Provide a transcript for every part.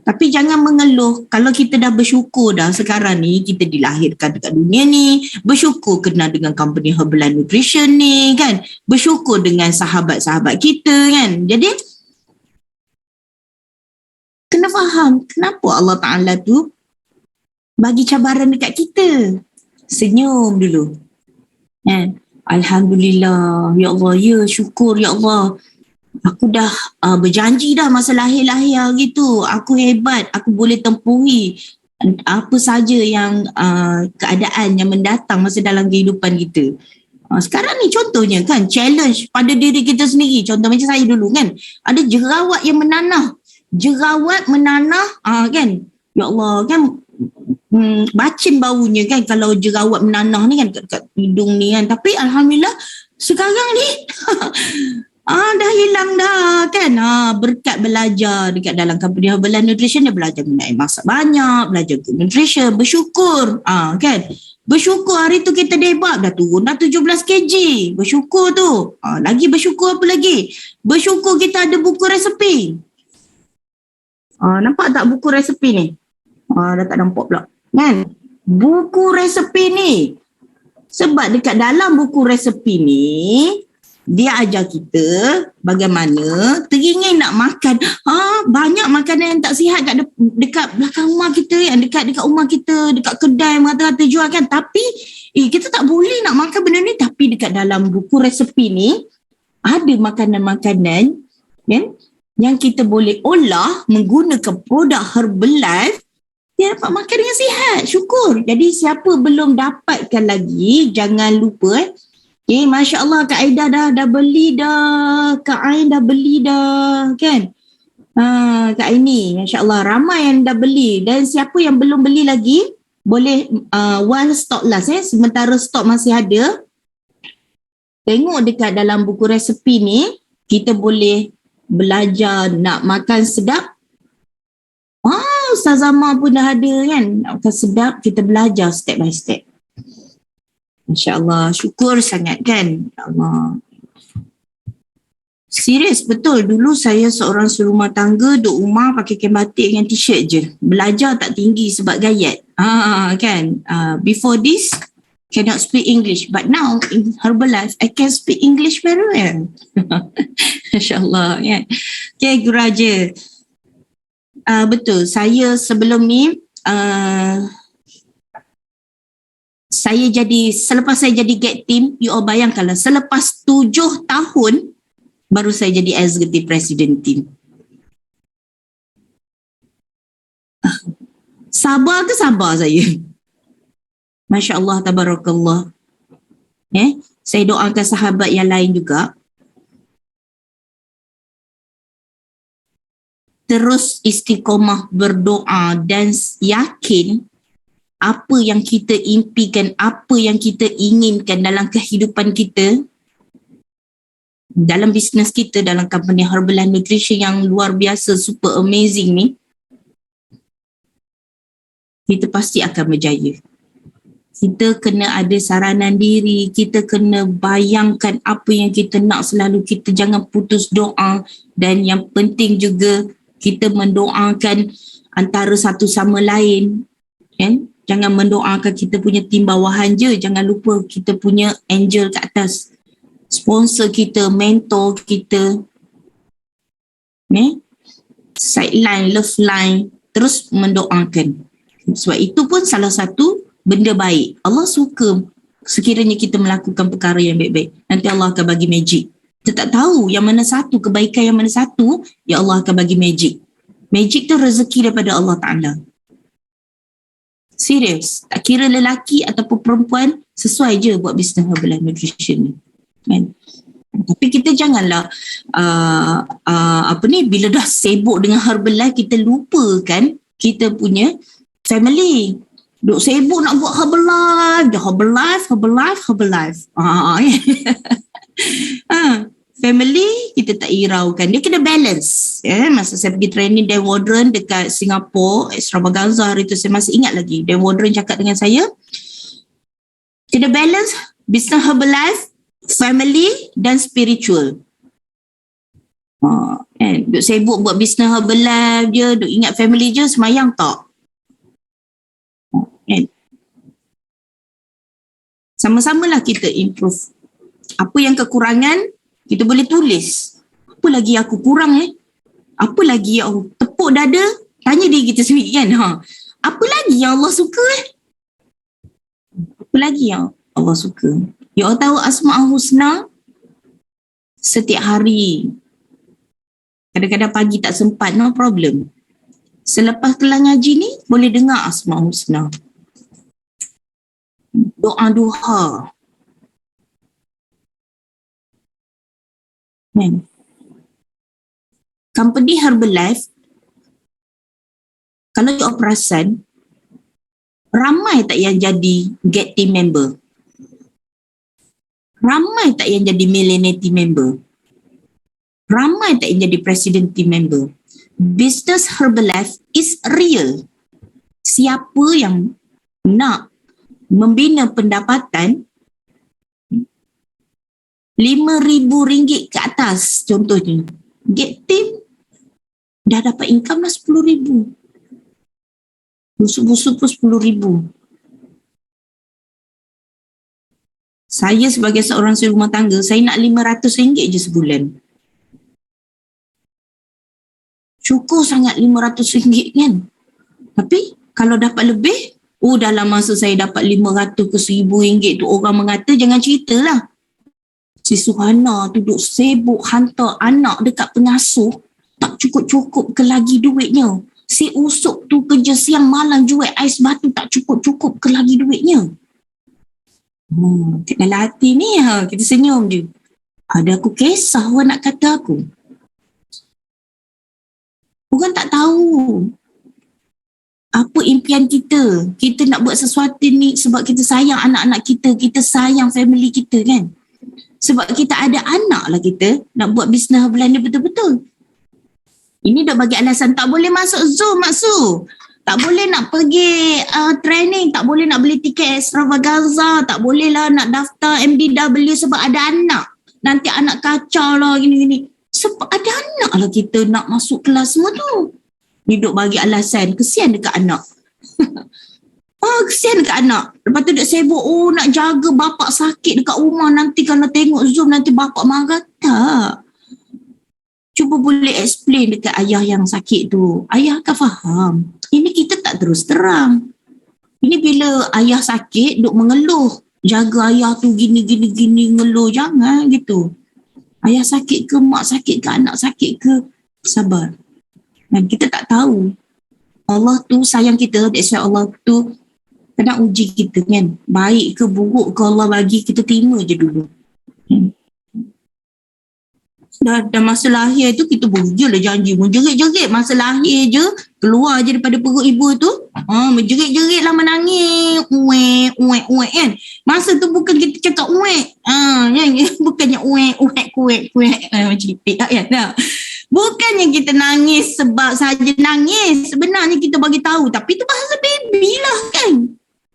Tapi jangan mengeluh. Kalau kita dah bersyukur dah sekarang ni, kita dilahirkan dekat dunia ni, bersyukur kenal dengan company Herbalife Nutrition ni kan, bersyukur dengan sahabat-sahabat kita kan. Jadi kena faham kenapa Allah Ta'ala tu bagi cabaran dekat kita. Senyum dulu. Alhamdulillah, ya Allah, ya syukur ya Allah. Aku dah berjanji dah masa lahir-lahir gitu. Aku hebat, aku boleh tempuhi apa saja yang keadaan yang mendatang masa dalam kehidupan kita. Sekarang ni contohnya kan, challenge pada diri kita sendiri. Contoh macam saya dulu kan, ada jerawat yang menanah. Jerawat menanah kan, ya Allah kan, bacin baunya kan kalau jerawat menanah ni kan kat hidung ni kan. Tapi Alhamdulillah sekarang ni dah hilang dah kan. Berkat belajar dekat dalam company Herbalife Nutrition, dia belajar mengenai masak banyak, belajar good nutrition, bersyukur kan. Bersyukur hari tu kita debak dah turun dah 17 kg. Bersyukur tu. Lagi bersyukur apa lagi? Bersyukur kita ada buku resepi. Nampak tak buku resepi ni? Dah tak nampak pula. Kan? Buku resepi ni. Sebab dekat dalam buku resepi ni, dia ajar kita bagaimana teringin nak makan. Banyak makanan yang tak sihat dekat belakang rumah kita, yang dekat rumah kita, dekat kedai rata-rata jual kan. Tapi kita tak boleh nak makan benda ni. Tapi dekat dalam buku resepi ni ada makanan-makanan kan, yang kita boleh olah menggunakan produk Herbalife. Dia dapat makan dengan sihat. Syukur. Jadi siapa belum dapatkan lagi, jangan lupa. Masya Allah, Kak Aida dah beli dah. Kak Ain dah beli dah kan. Kak Aini, Masya Allah, ramai yang dah beli. Dan siapa yang belum beli lagi, boleh while stock last sementara stok masih ada. Tengok dekat dalam buku resepi ni, kita boleh belajar nak makan sedap. Ustazah Ma pun dah ada kan. Nak makan sedap, kita belajar step by step. Masya Allah, syukur sangat kan. Ya Allah. Serius, betul. Dulu saya seorang serumah tangga, duduk rumah pakai kain batik dengan t-shirt je. Belajar tak tinggi sebab gayat. Kan. Before this, cannot speak English. But now, in Herbalife, I can speak English very well. Masya Allah. Kan. Okay, Guru Raja. Betul, saya sebelum ni selepas saya jadi GAT team, you all bayangkanlah, selepas 7 tahun baru saya jadi executive president team. Sabar ke sabar saya? Masya Allah, tabarakallah. Saya doakan sahabat yang lain juga. Terus istiqomah berdoa dan yakin apa yang kita impikan, apa yang kita inginkan dalam kehidupan kita, dalam bisnes kita, dalam company Herbalife Nutrition yang luar biasa, super amazing ni, kita pasti akan berjaya. Kita kena ada saranan diri, kita kena bayangkan apa yang kita nak selalu, kita jangan putus doa. Dan yang penting juga, kita mendoakan antara satu sama lain. Kan? Jangan mendoakan kita punya tim bawahan je. Jangan lupa kita punya angel kat atas. Sponsor kita, mentor kita. Sideline, love line. Terus mendoakan. Sebab itu pun salah satu benda baik. Allah suka sekiranya kita melakukan perkara yang baik-baik. Nanti Allah akan bagi magic. Kita tak tahu yang mana satu, kebaikan yang mana satu, ya Allah akan bagi magic. Magic tu rezeki daripada Allah Ta'ala. Serius. Tak kira lelaki ataupun perempuan, sesuai je buat bisnes Herbalife Nutrition ni. Kan? Tapi kita janganlah bila dah sibuk dengan Herbalife, kita lupakan kita punya family. Duk sibuk nak buat Herbalife. Family kita tak hiraukan. Dia kena balance. Masa saya pergi training Dan Wardren dekat Singapore, Extravaganza, hari tu saya masih ingat lagi. Dan Wardren cakap dengan saya, kena balance business Herbalife, family dan spiritual. Duk sibuk buat bisnes Herbalife je, duk ingat family je, semayang tak? Kan? Sama-samalah kita improve. Apa yang kekurangan, kita boleh tulis. Apa lagi aku kurang Apa lagi yang tepuk dada, tanya diri kita sendiri kan. Apa lagi yang Allah suka Apa lagi yang Allah suka? Ya Allah tahu Asma'ul Husna setiap hari. Kadang-kadang pagi tak sempat, no problem. Selepas kelar ngaji ni, boleh dengar Asma'ul Husna. Doa-doa. Company Herbalife, kalau you perasan, ramai tak yang jadi get team member? Ramai tak yang jadi millionaire team member? Ramai tak yang jadi president team member? Business Herbalife is real. Siapa yang nak membina pendapatan RM5,000 ke atas contohnya, get team dah dapat income dah RM10,000. Busuk-busuk pun RM10,000. Saya sebagai seorang suri rumah tangga, saya nak RM500 je sebulan. Syukur sangat RM500 kan. Tapi kalau dapat lebih, dalam masa saya dapat RM500 ke RM1,000 tu, orang mengata jangan ceritalah. Si Suhana tu duk sibuk hantar anak dekat pengasuh, tak cukup-cukup ke lagi duitnya. Si Usuk tu kerja siang malam jual ais batu, tak cukup-cukup ke lagi duitnya. Dalam hati ni kita senyum je. Ada aku kisah orang nak kata aku. Orang tak tahu apa impian kita. Kita nak buat sesuatu ni sebab kita sayang anak-anak kita, kita sayang family kita kan. Sebab kita ada anak lah kita nak buat bisnes Herbalife betul-betul. Ini dah bagi alasan tak boleh masuk Zoom, Maksu. Tak boleh nak pergi training, tak boleh nak beli tiket extravaganza, tak boleh lah nak daftar MDW sebab ada anak. Nanti anak kacau lah gini-gini. Sebab ada anak lah kita nak masuk kelas semua tu. Hidup bagi alasan, kesian dekat anak. Kesian dekat anak. Lepas tu dia sibuk, nak jaga bapak sakit dekat rumah. Nanti kalau tengok Zoom, nanti bapak marah. Tak. Cuba boleh explain dekat ayah yang sakit tu. Ayah akan faham. Ini kita tak terus terang. Ini bila ayah sakit, duk mengeluh. Jaga ayah tu gini-gini ngeluh. Jangan gitu. Ayah sakit ke, mak sakit ke, anak sakit ke, sabar. Dan kita tak tahu. Allah tu sayang kita. That's why Allah tu kena uji kita kan. Baik ke buruk ke Allah bagi, kita terima je dulu. Dah masa lahir tu kita lah janji. Menjerit-jerit masa lahir je. Keluar je daripada perut ibu tu. Menjerit-jerit lah menangis. Uek kan. Masa tu bukan kita cakap uek. Bukannya uek kuek. Macam itu kan. Bukannya kita nangis sebab saja nangis. Sebenarnya kita bagi tahu. Tapi tu bahasa baby lah kan.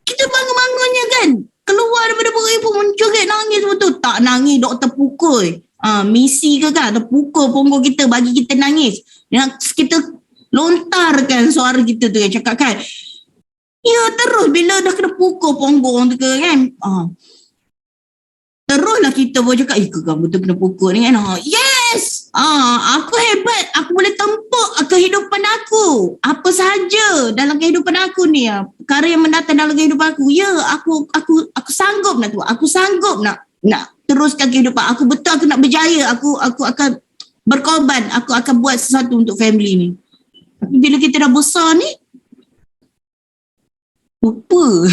Kita bangun-bangunnya kan. Keluar daripada perut ibu menjerit nangis betul. Tak nangis doktor pukul. Misi ke kan, pukul punggung kita bagi kita nangis. Kita lontarkan suara kita tu kan, cakap kan. Ya terus bila dah kena pukul punggung tu kan. Teruslah kita boleh cakap, kamu tu kena pukul ni kan. Yes! Aku hebat, aku boleh tempuk kehidupan aku. Apa sahaja dalam kehidupan aku ni. Perkara yang mendatang dalam kehidupan aku. Ya, aku sanggup nak tu. Aku sanggup nak teruskan kehidupan aku. Betul aku nak berjaya. Aku akan berkorban. Aku akan buat sesuatu untuk family ni. Tapi bila kita dah besar ni, lupa.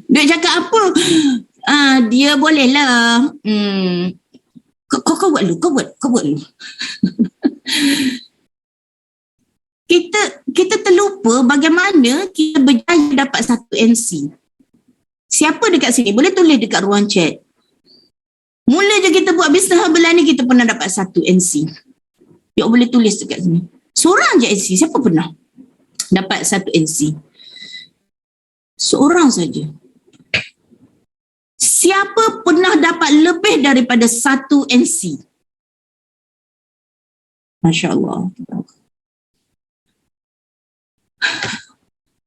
Dia cakap apa? Dia boleh lah. Kau buat dulu. Kau buat dulu. Kita terlupa bagaimana kita berjaya dapat satu NC. Siapa dekat sini? Boleh tulis dekat ruang chat. Mula je kita buat bisnes Herbalife ni, kita pernah dapat satu NC. You boleh tulis dekat sini. Seorang je NC. Siapa pernah dapat satu NC? Seorang saja. Siapa pernah dapat lebih daripada satu NC? Masya Allah.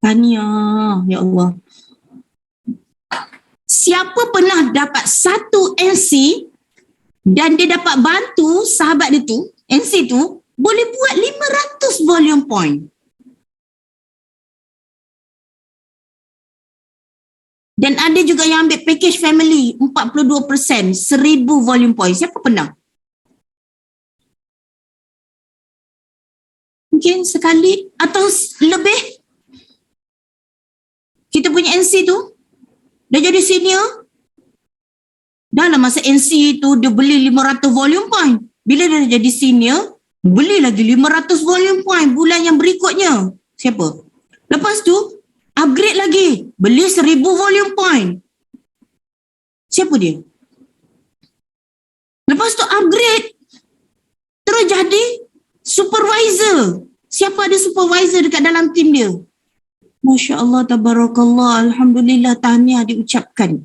Tahniah, ya Allah. Siapa pernah dapat satu NC dan dia dapat bantu sahabat dia tu, NC tu, boleh buat 500 volume point. Dan ada juga yang ambil package family 42%, 1000 volume point. Siapa pernah? Mungkin sekali atau lebih. Kita punya NC tu dah jadi senior. Dalam masa NC tu dia beli 500 volume point. Bila dia jadi senior, beli lagi 500 volume point bulan yang berikutnya. Siapa? Lepas tu upgrade lagi, beli 1000 volume point. Siapa dia? Lepas tu upgrade, terus jadi supervisor. Siapa ada supervisor dekat dalam tim dia? Masya Allah, tabarakallah, alhamdulillah, tahniah diucapkan.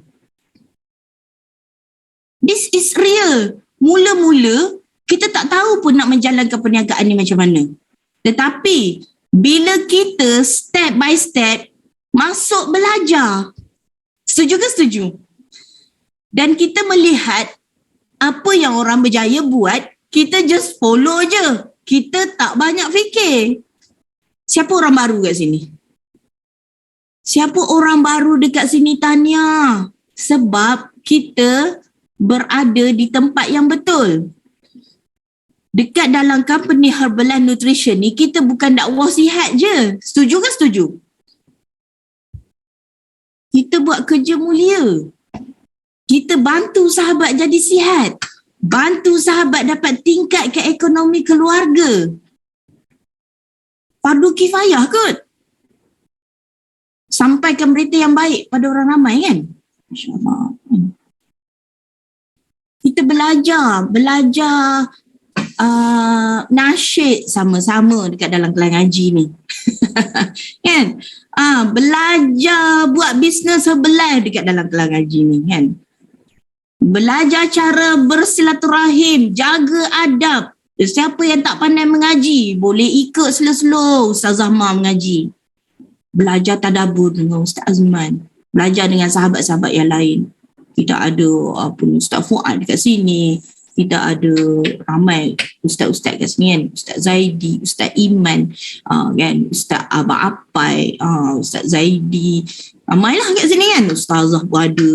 This is real. Mula-mula, kita tak tahu pun nak menjalankan perniagaan ni macam mana. Tetapi, bila kita step by step, masuk belajar. Setuju ke setuju? Dan kita melihat apa yang orang berjaya buat, kita just follow je. Kita tak banyak fikir. Siapa orang baru kat sini? Siapa orang baru dekat sini, Tania? Sebab kita berada di tempat yang betul. Dekat dalam company Herbalife Nutrition ni, kita bukan dakwah sihat je. Setuju ke setuju? Kita buat kerja mulia. Kita bantu sahabat jadi sihat. Bantu sahabat dapat tingkatkan ekonomi keluarga. Fardu kifayah kot. Sampaikan berita yang baik pada orang ramai kan? Masya Allah. Kita belajar nasyid sama-sama dekat dalam kelas ngaji ni. Kan? Belajar buat bisnes Herbalife dekat dalam kelas ngaji ni kan? Belajar cara bersilaturahim, jaga adab. Siapa yang tak pandai mengaji, boleh ikut slow-slow Ustazah Ma mengaji. Belajar tadabbur dengan Ustaz Azman. Belajar dengan sahabat-sahabat yang lain. Tidak ada Ustaz Fuad dekat sini. Tidak ada ramai ustaz-ustaz kat sini kan. Ustaz Zaidi, Ustaz Iman, kan? Ustaz Abang Apai, Ustaz Zaidi. Ramailah kat sini kan. Ustazah pun ada.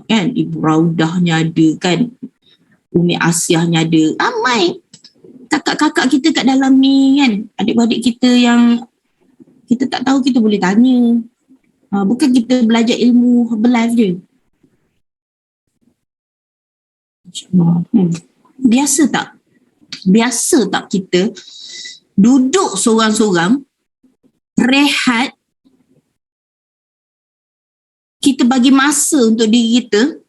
Kan? Ibu Raudahnya ada kan. Umi Asyahnya ada. Ramai. Kakak-kakak kita kat dalam ni kan. Adik-adik kita yang kita tak tahu, kita boleh tanya. Bukan kita belajar ilmu Herbalife je. Biasa tak? Biasa tak kita duduk seorang-seorang, rehat, kita bagi masa untuk diri kita,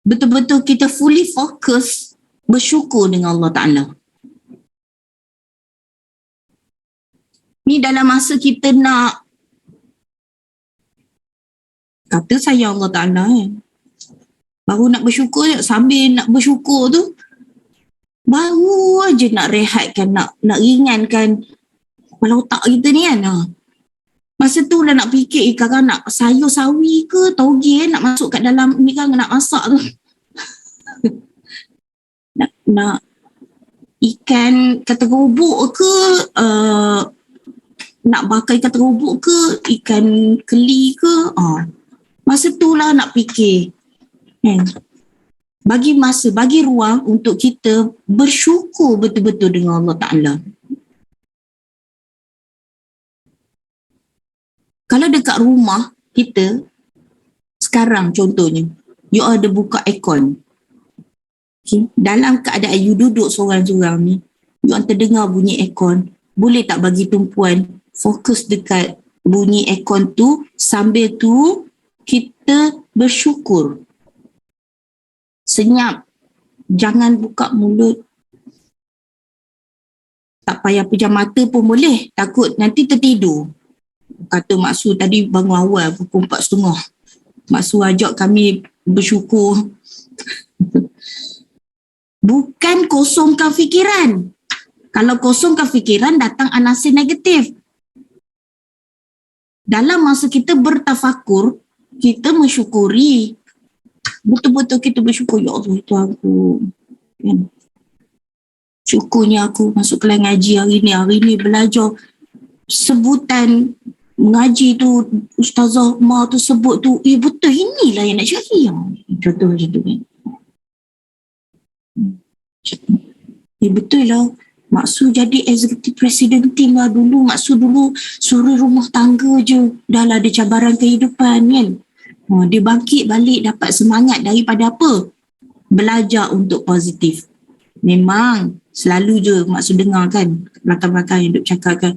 betul-betul kita fully fokus bersyukur dengan Allah Ta'ala. Ni dalam masa kita nak kata sayang Allah Ta'ala baru nak bersyukur, sambil nak bersyukur tu baru aja nak rehatkan, nak ringankan kepala otak kita ni kan. Masa tu lah nak fikir kakak nak sayur sawi ke toge nak masuk kat dalam ni kan, nak masak tu. nak ikan kata kerubuk ke, nak bakar ikan terubuk ke, ikan keli ke. Masa tu lah nak fikir. Bagi masa, bagi ruang untuk kita bersyukur betul-betul dengan Allah Ta'ala. Kalau dekat rumah kita, sekarang contohnya, you ada buka aircon. Okay. Dalam keadaan you duduk seorang-seorang ni, you terdengar bunyi aircon, boleh tak bagi tumpuan fokus dekat bunyi aircon tu, sambil tu kita bersyukur. Senyap, jangan buka mulut. Tak payah pejam mata pun boleh, takut nanti tertidur. Kata Mak Su tadi bangun awal pukul 4.30. Mak Su ajak kami bersyukur. Bukan kosongkan fikiran. Kalau kosongkan fikiran, datang anasir negatif. Dalam masa kita bertafakur, kita mensyukuri. Betul-betul kita bersyukur, ya Allah itu aku. Syukurnya aku masuk kelas ngaji hari ni belajar sebutan mengaji tu, Ustazah Ma tu sebut tu, betul inilah yang nak cari. Contoh macam tu kan. Betul lah. Maksud jadi executive president team lah dulu. Maksud dulu suri rumah tangga je. Dah lah ada cabaran kehidupan kan. Dia bangkit balik dapat semangat daripada apa? Belajar untuk positif. Memang selalu je maksud dengar kan belakang-belakang yang duk cakap kan.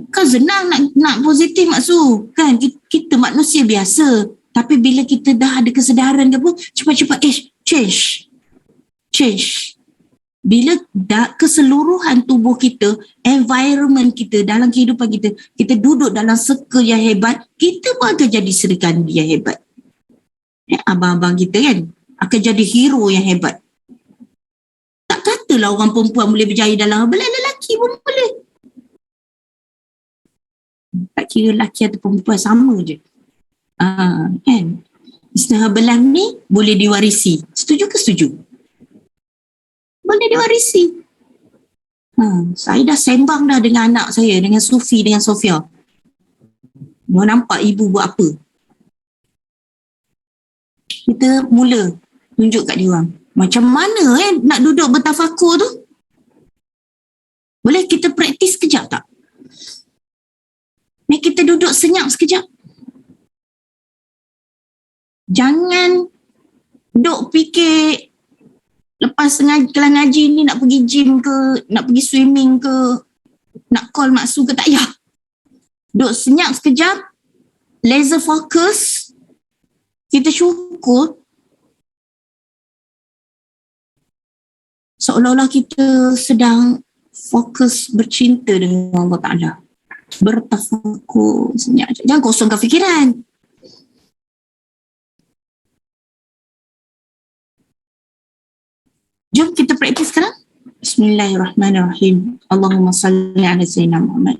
Kan senang nak positif maksud. Kan kita manusia biasa. Tapi bila kita dah ada kesedaran ke apa, cepat-cepat change. Bila keseluruhan tubuh kita, environment kita, dalam kehidupan kita, kita duduk dalam circle yang hebat, kita pun akan jadi Sri Kandi yang hebat. Abang-abang kita kan akan jadi hero yang hebat. Tak katalah orang perempuan boleh berjaya dalam belah, lelaki pun boleh. Tak kira lelaki atau perempuan, sama je. Kan? Istilah belah ni boleh diwarisi. Setuju ke setuju? Boleh diwarisi. Saya dah sembang dah dengan anak saya, dengan Sufi, dengan Sofia. Mau nampak ibu buat apa? Kita mula tunjuk kat dia orang. Macam mana nak duduk bertafakur tu? Boleh kita praktis sekejap tak? Ni kita duduk senyap sekejap. Jangan duk fikir lepas kelas ngaji ni nak pergi gym ke, nak pergi swimming ke, nak call maksud ke, tak payah. Duk senyap sekejap, laser focus, kita syukur seolah-olah kita sedang fokus bercinta dengan Allah Ta'ala. Bertafakur, senyap. Jangan kosongkan fikiran. Jom kita praktis sekarang. Bismillahirrahmanirrahim. Allahumma salli ala Sayyidina Muhammad.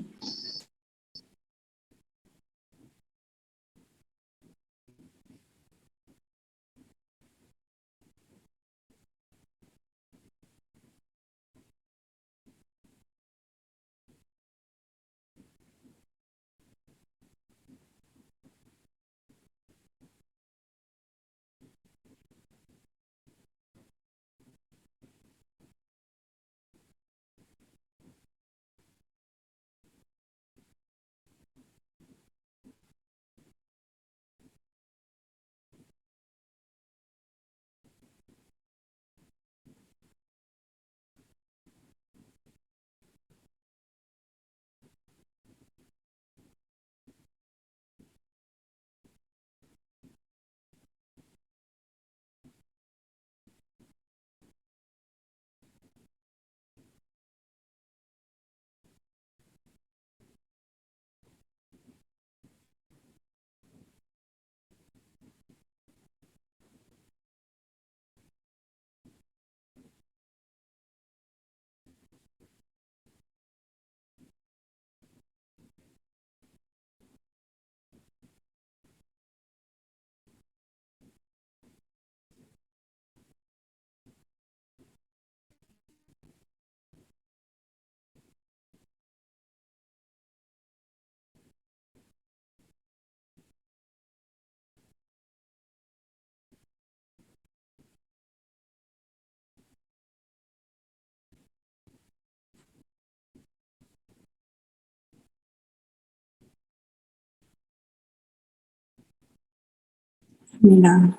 Bismillah.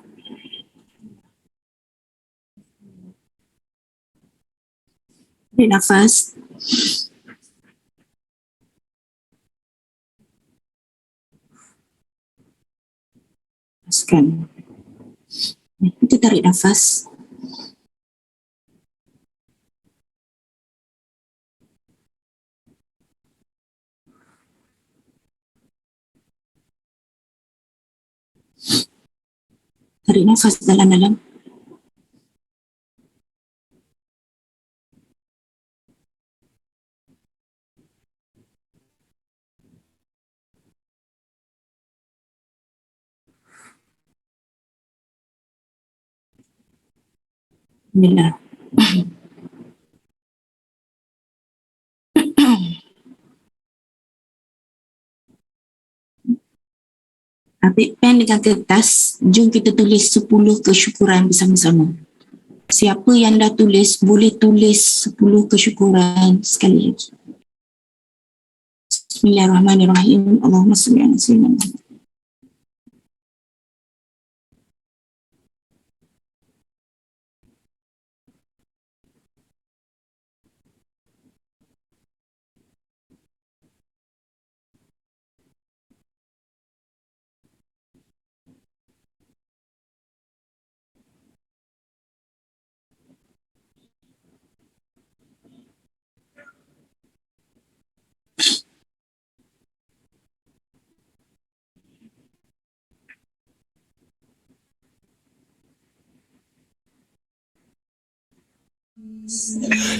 Tarik nafas. Lepaskan. Kita tarik nafas. Tarik nafas dalam-dalam. Alhamdulillah. Ambil pen dengan kertas, jom kita tulis 10 kesyukuran bersama-sama. Siapa yang dah tulis, boleh tulis 10 kesyukuran sekali lagi. Bismillahirrahmanirrahim. Allahumma salli ala sayyidina Muhammad.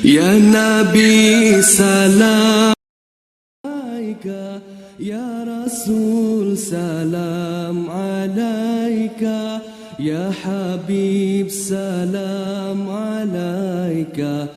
Ya Nabi salam alaika, Ya Rasul salam alaika, Ya Habib salam alaika.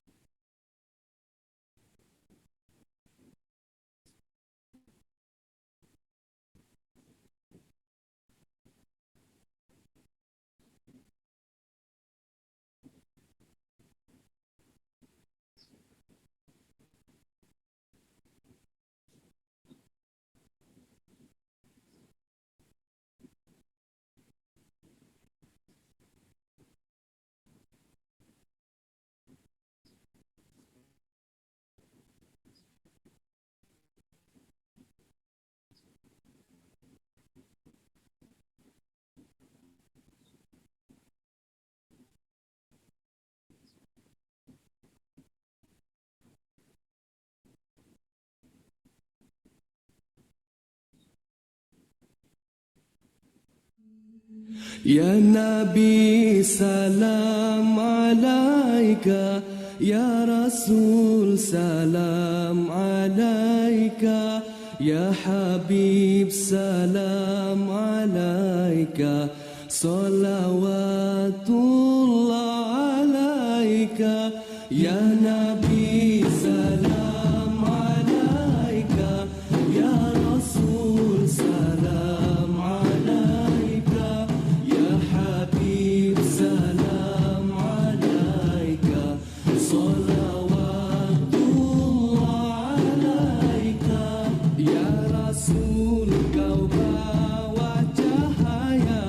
Ya Nabi salam alaika, Ya Rasul salam alaika, Ya Habib salam alaika. Salawatullah alaika, Ya Nabi salam alaika, Ya Rasul salam alaika, Ya Habib salam alaika. Salawatullah alaika, Ya Rasul kau bawa cahaya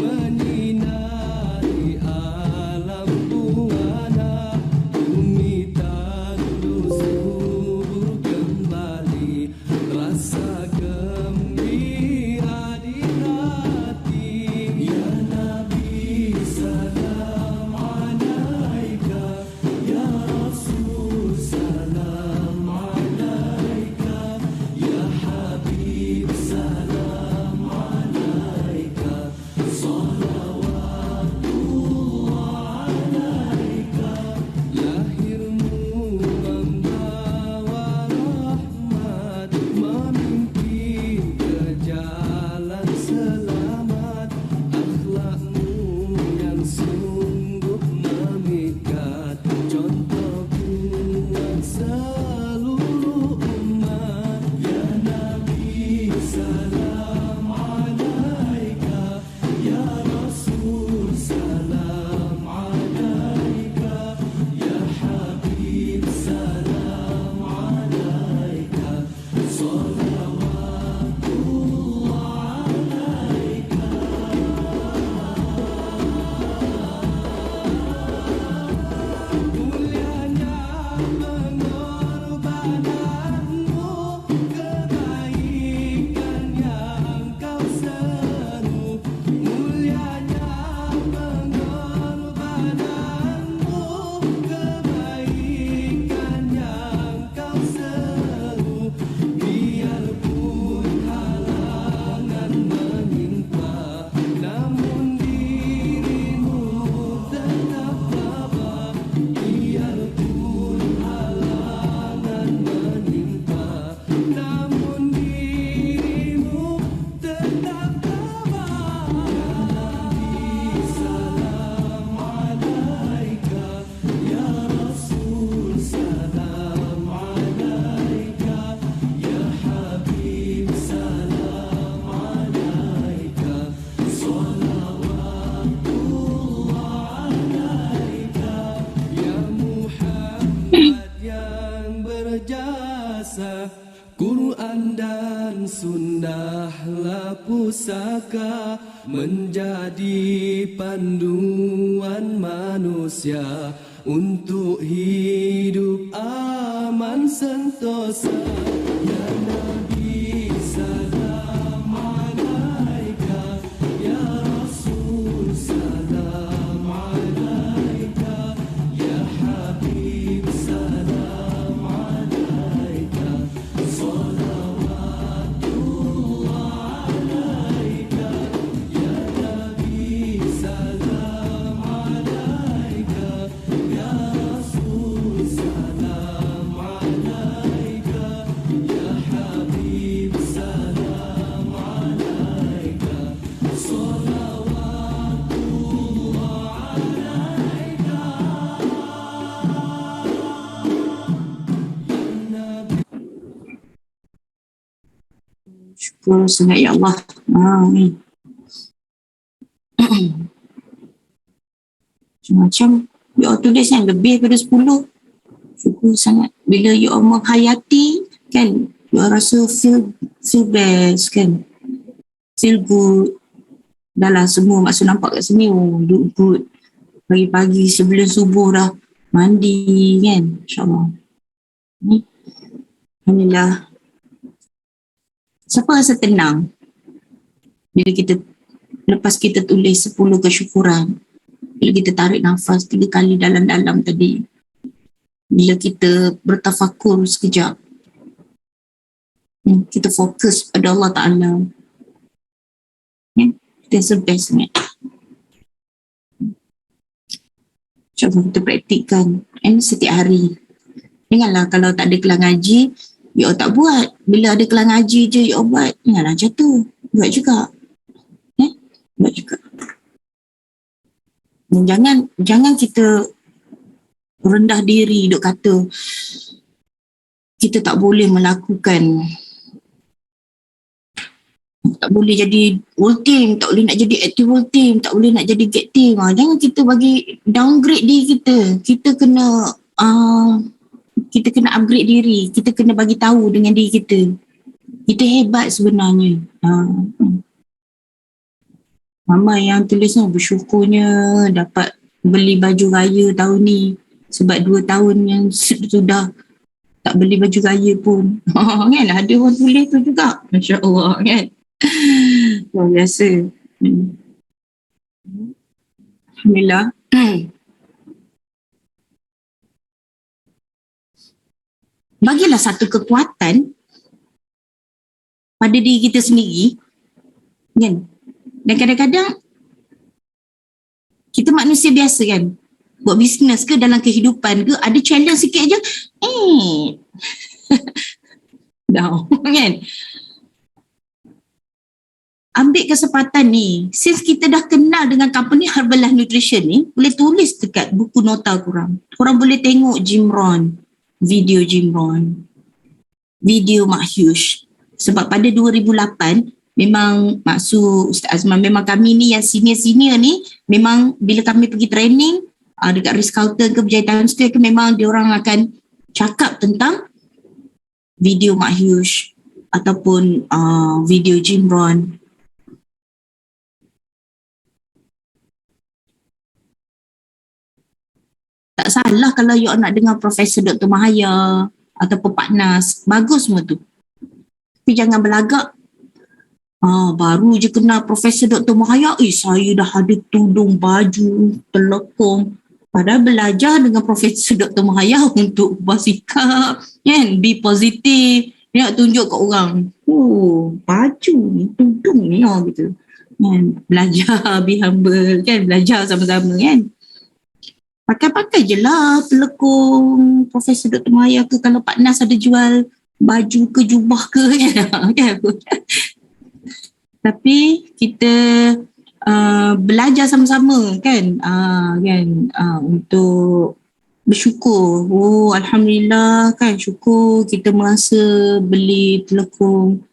menyinari alam buana, bumi tandus subur kembali, rasa gembira di hati. Ya Nabi salam alaika, Ya Rasul sahabat yang berjasa, Quran dan sunnahlah pusaka, menjadi panduan manusia untuk hidup aman sentosa. Ya Nabi salam alaika, ya Rasul salam alaika, ya Habib salam alaika, salawatullah alaika, ya Nabi salam alaika, ya Rasul salam alaika, ya Habib salam alaika, salawatullah alaika, ya Nabi. Syukur sangat ya Allah. Amin. Macam you all tulis yang lebih daripada 10. Syukur sangat. Bila you all menghayati kan, you all rasa feel best kan. Feel good. Dah lah semua maksud nampak kat sini, oh look good. Pagi-pagi sebelum subuh dah mandi kan. InsyaAllah. Ni. Alhamdulillah. Siapa rasa tenang bila kita, lepas kita tulis 10 kesyukuran, bila kita tarik nafas 3 kali dalam-dalam tadi, bila kita bertafakur sekejap, kita fokus pada Allah Ta'ala, kita rasa best sangat. InsyaAllah kita praktikkan setiap hari. Janganlah kalau tak ada kelas ngaji, you all tak buat. Bila ada kelas ngaji je you all buat. Janganlah macam tu. Buat juga. Buat juga. Dan jangan kita rendah diri duk kata kita tak boleh melakukan, tak boleh jadi whole team, tak boleh nak jadi active whole team, tak boleh nak jadi get team. Jangan kita bagi downgrade diri kita. Kita kena upgrade diri. Kita kena bagi tahu dengan diri kita. Kita hebat sebenarnya. Mama yang tulisnya bersyukurnya dapat beli baju raya tahun ni. Sebab 2 tahun yang sudah tak beli baju raya pun. Kan ada orang tulis tu juga. Masya Allah kan. Luar biasa. Alhamdulillah. Bagilah satu kekuatan pada diri kita sendiri kan. Dan kadang-kadang kita manusia biasa kan, buat bisnes ke dalam kehidupan ke, ada challenge sikit je dah kan. Ambil kesempatan ni, since kita dah kenal dengan company Herbalife Nutrition ni, boleh tulis dekat buku nota korang boleh tengok video Jim Rohn, video Mak Hughes. Sebab pada 2008 memang maksud Ustaz Azman, memang kami ni yang senior-senior ni, memang bila kami pergi training dekat Ritz-Carlton ke Berjaya Times Square ke, memang diorang akan cakap tentang video Mak Hughes ataupun video Jim Rohn. Tak salah kalau you nak dengar Profesor Dr. Mahaya ataupun Pak Nas, bagus semua tu. Tapi jangan berlagak, baru je kenal Profesor Dr. Mahaya, saya dah ada tudung baju, telekong. Padahal belajar dengan Profesor Dr. Mahaya untuk bersikap, kan, be positif, dia nak tunjuk kat orang, baju ni, tudung ni gitu. Kan, belajar, be humble, kan, belajar sama-sama kan. Pakai-pakai je lah telekong Profesor Dr. Mahaya ke, kalau Pak Nas ada jual baju ke jubah ke kan. Tapi kita belajar sama-sama kan, untuk bersyukur. Alhamdulillah kan, syukur kita merasa beli telekong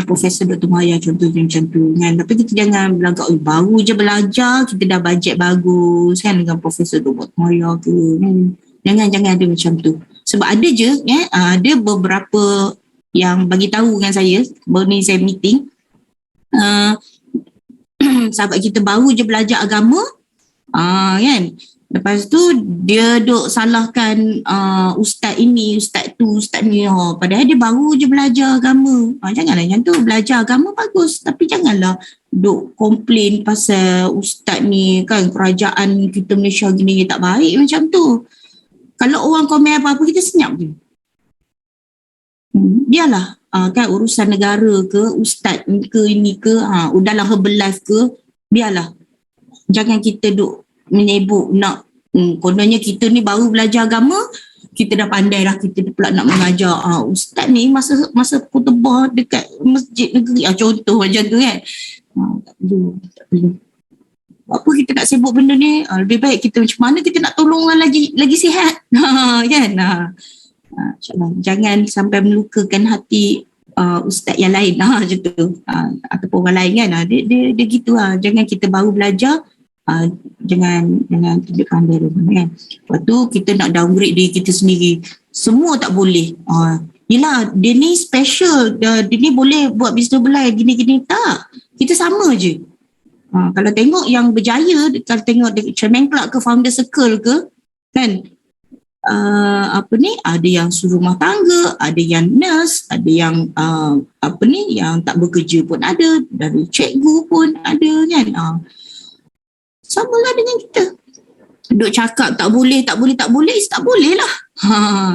Profesor Dr. Mahaya contohnya macam tu kan. Tapi kita jangan berlagak, baru je belajar kita dah bajet bagus kan dengan Profesor Dr. Mahaya tu kan. Jangan ada macam tu. Sebab ada je, ada beberapa yang bagi tahu dengan saya, baru ni saya meeting, sahabat kita baru je belajar agama, kan. Lepas tu dia duk salahkan ustaz ini, ustaz tu, ustaz ni. Padahal dia baru je belajar agama. Janganlah macam tu. Belajar agama bagus. Tapi janganlah duk komplain pasal ustaz ni kan, kerajaan kita Malaysia gini tak baik macam tu. Kalau orang komen apa-apa kita senyap je. Biarlah kan urusan negara ke, ustaz ni ke, ini ke, dalam Herbalife ke, biarlah. Jangan kita duk menyebut nak kononnya kita ni baru belajar agama, kita dah pandai dah, kita pula nak mengajar ustaz ni masa khutbah dekat masjid negeri, contoh macam tu kan. Tak perlu. Apa kita nak sibuk benda ni, lebih baik kita macam mana kita nak tolong orang lagi sihat kan. InsyaAllah jangan sampai melukakan hati ustaz yang lain macam tu, ataupun orang lain kan. Dia gitu lah. Jangan kita baru belajar, jangan tunjuk pandai dulu kan. Lepas tu kita nak downgrade diri kita sendiri, semua tak boleh. Yelah dia ni special, dia ni boleh buat bisnes belai gini-gini. Tak, kita sama je. Kalau tengok yang berjaya, kalau tengok Chairman Club ke Founder Circle ke kan, ada yang suruh rumah tangga, ada yang nurse, ada yang yang tak bekerja pun ada, dari cikgu pun ada kan. Sama lah dengan kita. Duk cakap tak boleh tak boleh lah.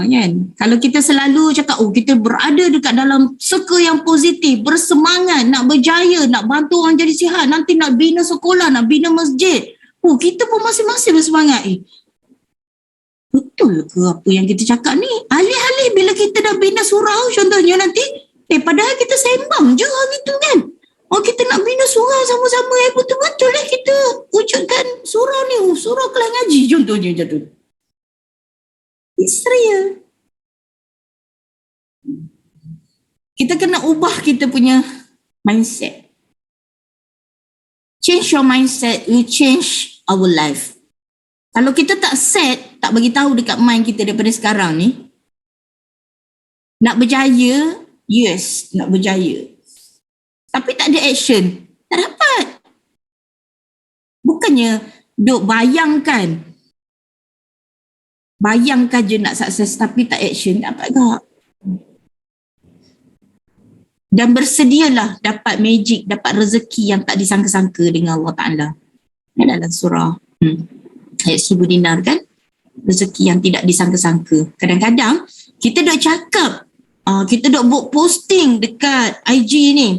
Kan? Kalau kita selalu cakap, kita berada dekat dalam circle yang positif, bersemangat, nak berjaya, nak bantu orang jadi sihat, nanti nak bina sekolah, nak bina masjid. Kita pun masing-masing bersemangat. Betul ke apa yang kita cakap ni? Alih-alih bila kita dah bina surau contohnya nanti, padahal kita sembang je hari tu kan. Kita nak bina surau sama-sama, betul-betul kita wujudkan surau ni, surau Kelang Ngaji contohnya macam tu. It's real. Kita kena ubah kita punya mindset. Change your mindset, you change our life. Kalau kita tak set, tak bagi tahu dekat mind kita daripada sekarang ni, nak berjaya, yes, nak berjaya. Tapi tak ada action, tak dapat. Bukannya duk bayangkan je nak sukses tapi tak action, dapat tak? Dan bersedialah dapat magic, dapat rezeki yang tak disangka-sangka dengan Allah Ta'ala. Ini dalam surah ayat 1000 dinar kan, rezeki yang tidak disangka-sangka. Kadang-kadang kita duk cakap, kita duk buat posting dekat IG ni,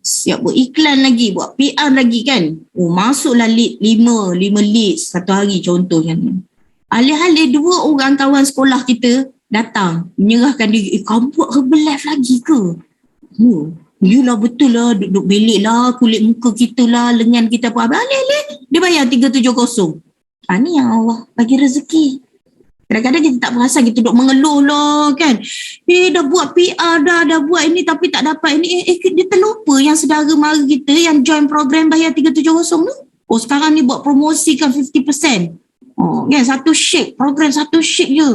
siap buat iklan lagi, buat PR lagi kan. Masuklah lead 5 leads satu hari contohnya ni. Alih-alih 2 orang kawan sekolah kita datang menyerahkan diri, kau buat Herbalife lagi ke? Yelah betul lah, duduk belik lah, kulit muka kita lah, lengan kita apa. Alih-alih dia bayar 370. Ni yang Allah bagi rezeki. Kadang-kadang kita tak perasan, kita duduk mengeluh lah kan. Dah buat PR dah buat ini tapi tak dapat ini. Dia terlupa yang saudara mara kita yang join program bayar 370 tu. Sekarang ni buat promosi kan 50%. Kan satu shift, program satu shift je.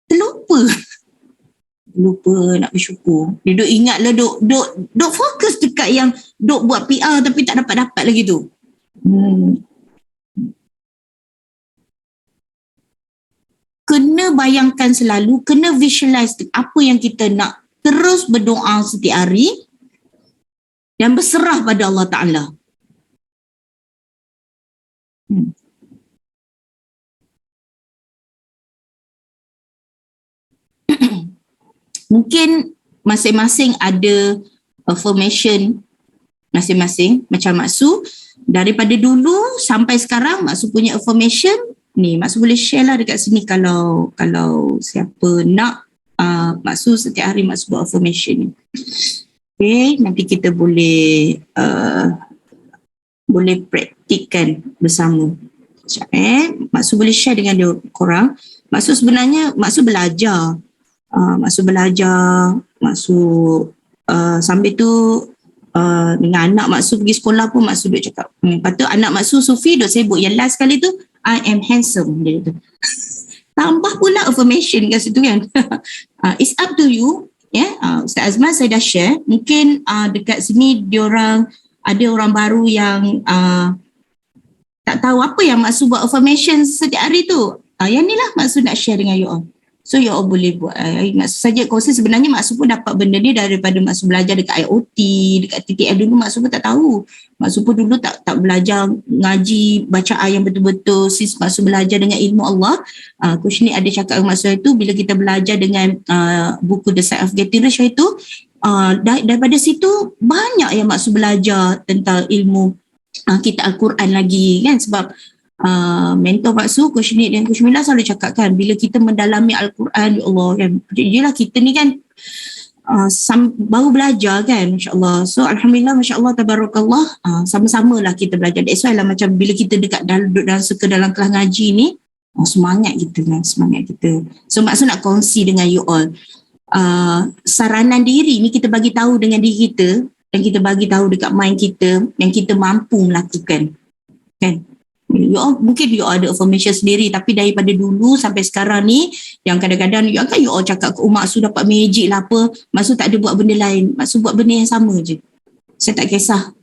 Terlupa nak bersyukur. Dia duk ingat lah, duk fokus dekat yang duk buat PR tapi tak dapat lagi tu. Kena bayangkan selalu, kena visualize apa yang kita nak, terus berdoa setiap hari dan berserah pada Allah Ta'ala. Mungkin masing-masing ada affirmation masing-masing. Macam Mak Su, daripada dulu sampai sekarang Mak Su punya affirmation ni, Mak Su boleh share lah dekat sini kalau siapa nak. Mak Su setiap hari Mak Su buat affirmation ni. Okay, nanti kita boleh praktikkan bersama. Mak Su boleh share dengan korang. Mak Su sebenarnya Mak Su belajar. Mak Su sambil tu dengan anak Mak Su pergi sekolah pun Mak Su duk cakap, lepas tu anak Mak Su Sufi duk sibuk. Yang last kali tu I am handsome. Dia kata. Tambah pula affirmation kat situ kan. It's up to you. Ustaz Azman saya dah share. Mungkin dekat sini ada orang baru yang tak tahu apa yang maksud buat affirmation setiap hari tu. Yang ni lah maksud nak share dengan you all. So you all boleh buat. Maksud saja kongsi sebenarnya maksud pun dapat benda ni daripada maksud belajar dekat IoT, dekat TTL dulu maksud pun tak tahu. Maksud pun dulu tak belajar ngaji bacaan yang betul-betul. Sis maksud belajar dengan ilmu Allah. Coach ni ada cakap maksud itu bila kita belajar dengan buku The Science of Getting Rich itu daripada situ banyak yang maksud belajar tentang ilmu kita Al-Quran lagi kan, sebab mentor maksud Coach Nick dan Coach Mila selalu cakap kan, bila kita mendalami Al-Quran, ya Allah kan, jelah kita ni kan baru belajar kan, masya-Allah. So alhamdulillah, masya-Allah, tabarakallah, sama-sama lah kita belajar. That's why lah macam bila kita duduk dalam kelas ngaji ni, semangat kita kan, semangat kita. So maksud nak kongsi dengan you all, saranan diri ni kita bagi tahu dengan diri kita dan kita bagi tahu dekat mind kita yang kita mampu melakukan kan. You all, mungkin you all ada affirmation sendiri, tapi daripada dulu sampai sekarang ni yang kadang-kadang you all cakap ke maksud dapat magic lah apa, maksud tak ada buat benda lain, maksud buat benda yang sama je. Saya tak kisah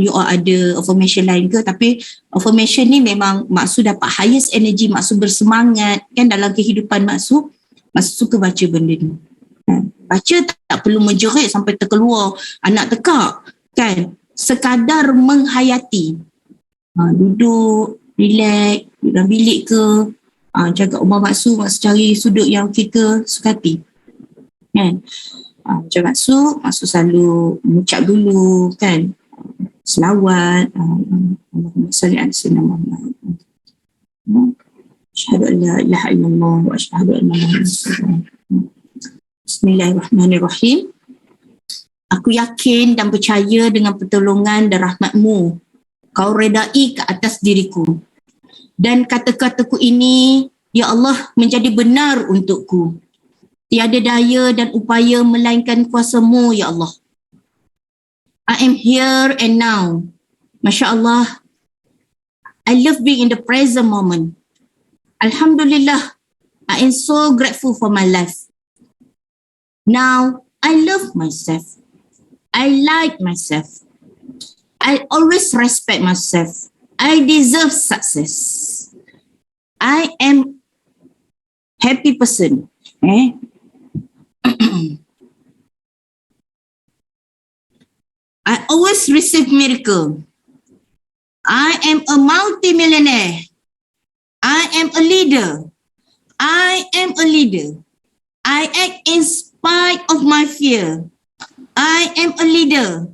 you all ada affirmation lain ke, tapi affirmation ni memang maksud dapat highest energy, maksud bersemangat kan dalam kehidupan maksud suka baca benda ni. Baca tak perlu menjerit sampai terkeluar anak tekak kan, sekadar menghayati. Duduk, relax, duduk dalam bilik ke, jaga rumah maksud cari sudut yang kita sukati kan. Macam maksud selalu mengucap dulu kan, selawat, Allahumma salli ala sayyidina Muhammad, asyhadu an la ilaha illallah wa asyhadu anna Muhammadan rasulullah. Bismillahirrahmanirrahim. Aku yakin dan percaya dengan pertolongan dan rahmat-Mu Kau redai ke atas diriku. Dan kata-kataku ini, ya Allah, menjadi benar untukku. Tiada daya dan upaya melainkan kuasa-Mu, ya Allah. I am here and now. Masya Allah. I love being in the present moment. Alhamdulillah, I am so grateful for my life. Now, I love myself. I like myself. I always respect myself. I deserve success. I am happy person. I always receive miracle. I am a multi-millionaire. I am a leader. I am a leader. I act in spite of my fear. I am a leader.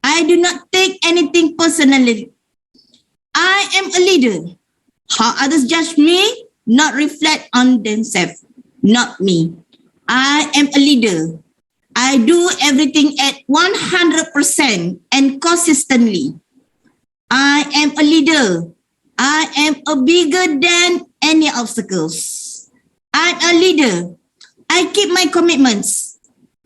I do not take anything personally. I am a leader. How others judge me, not reflect on themselves, not me. I am a leader. I do everything at 100% and consistently. I am a leader. I am a bigger than any obstacles. I'm a leader. I keep my commitments.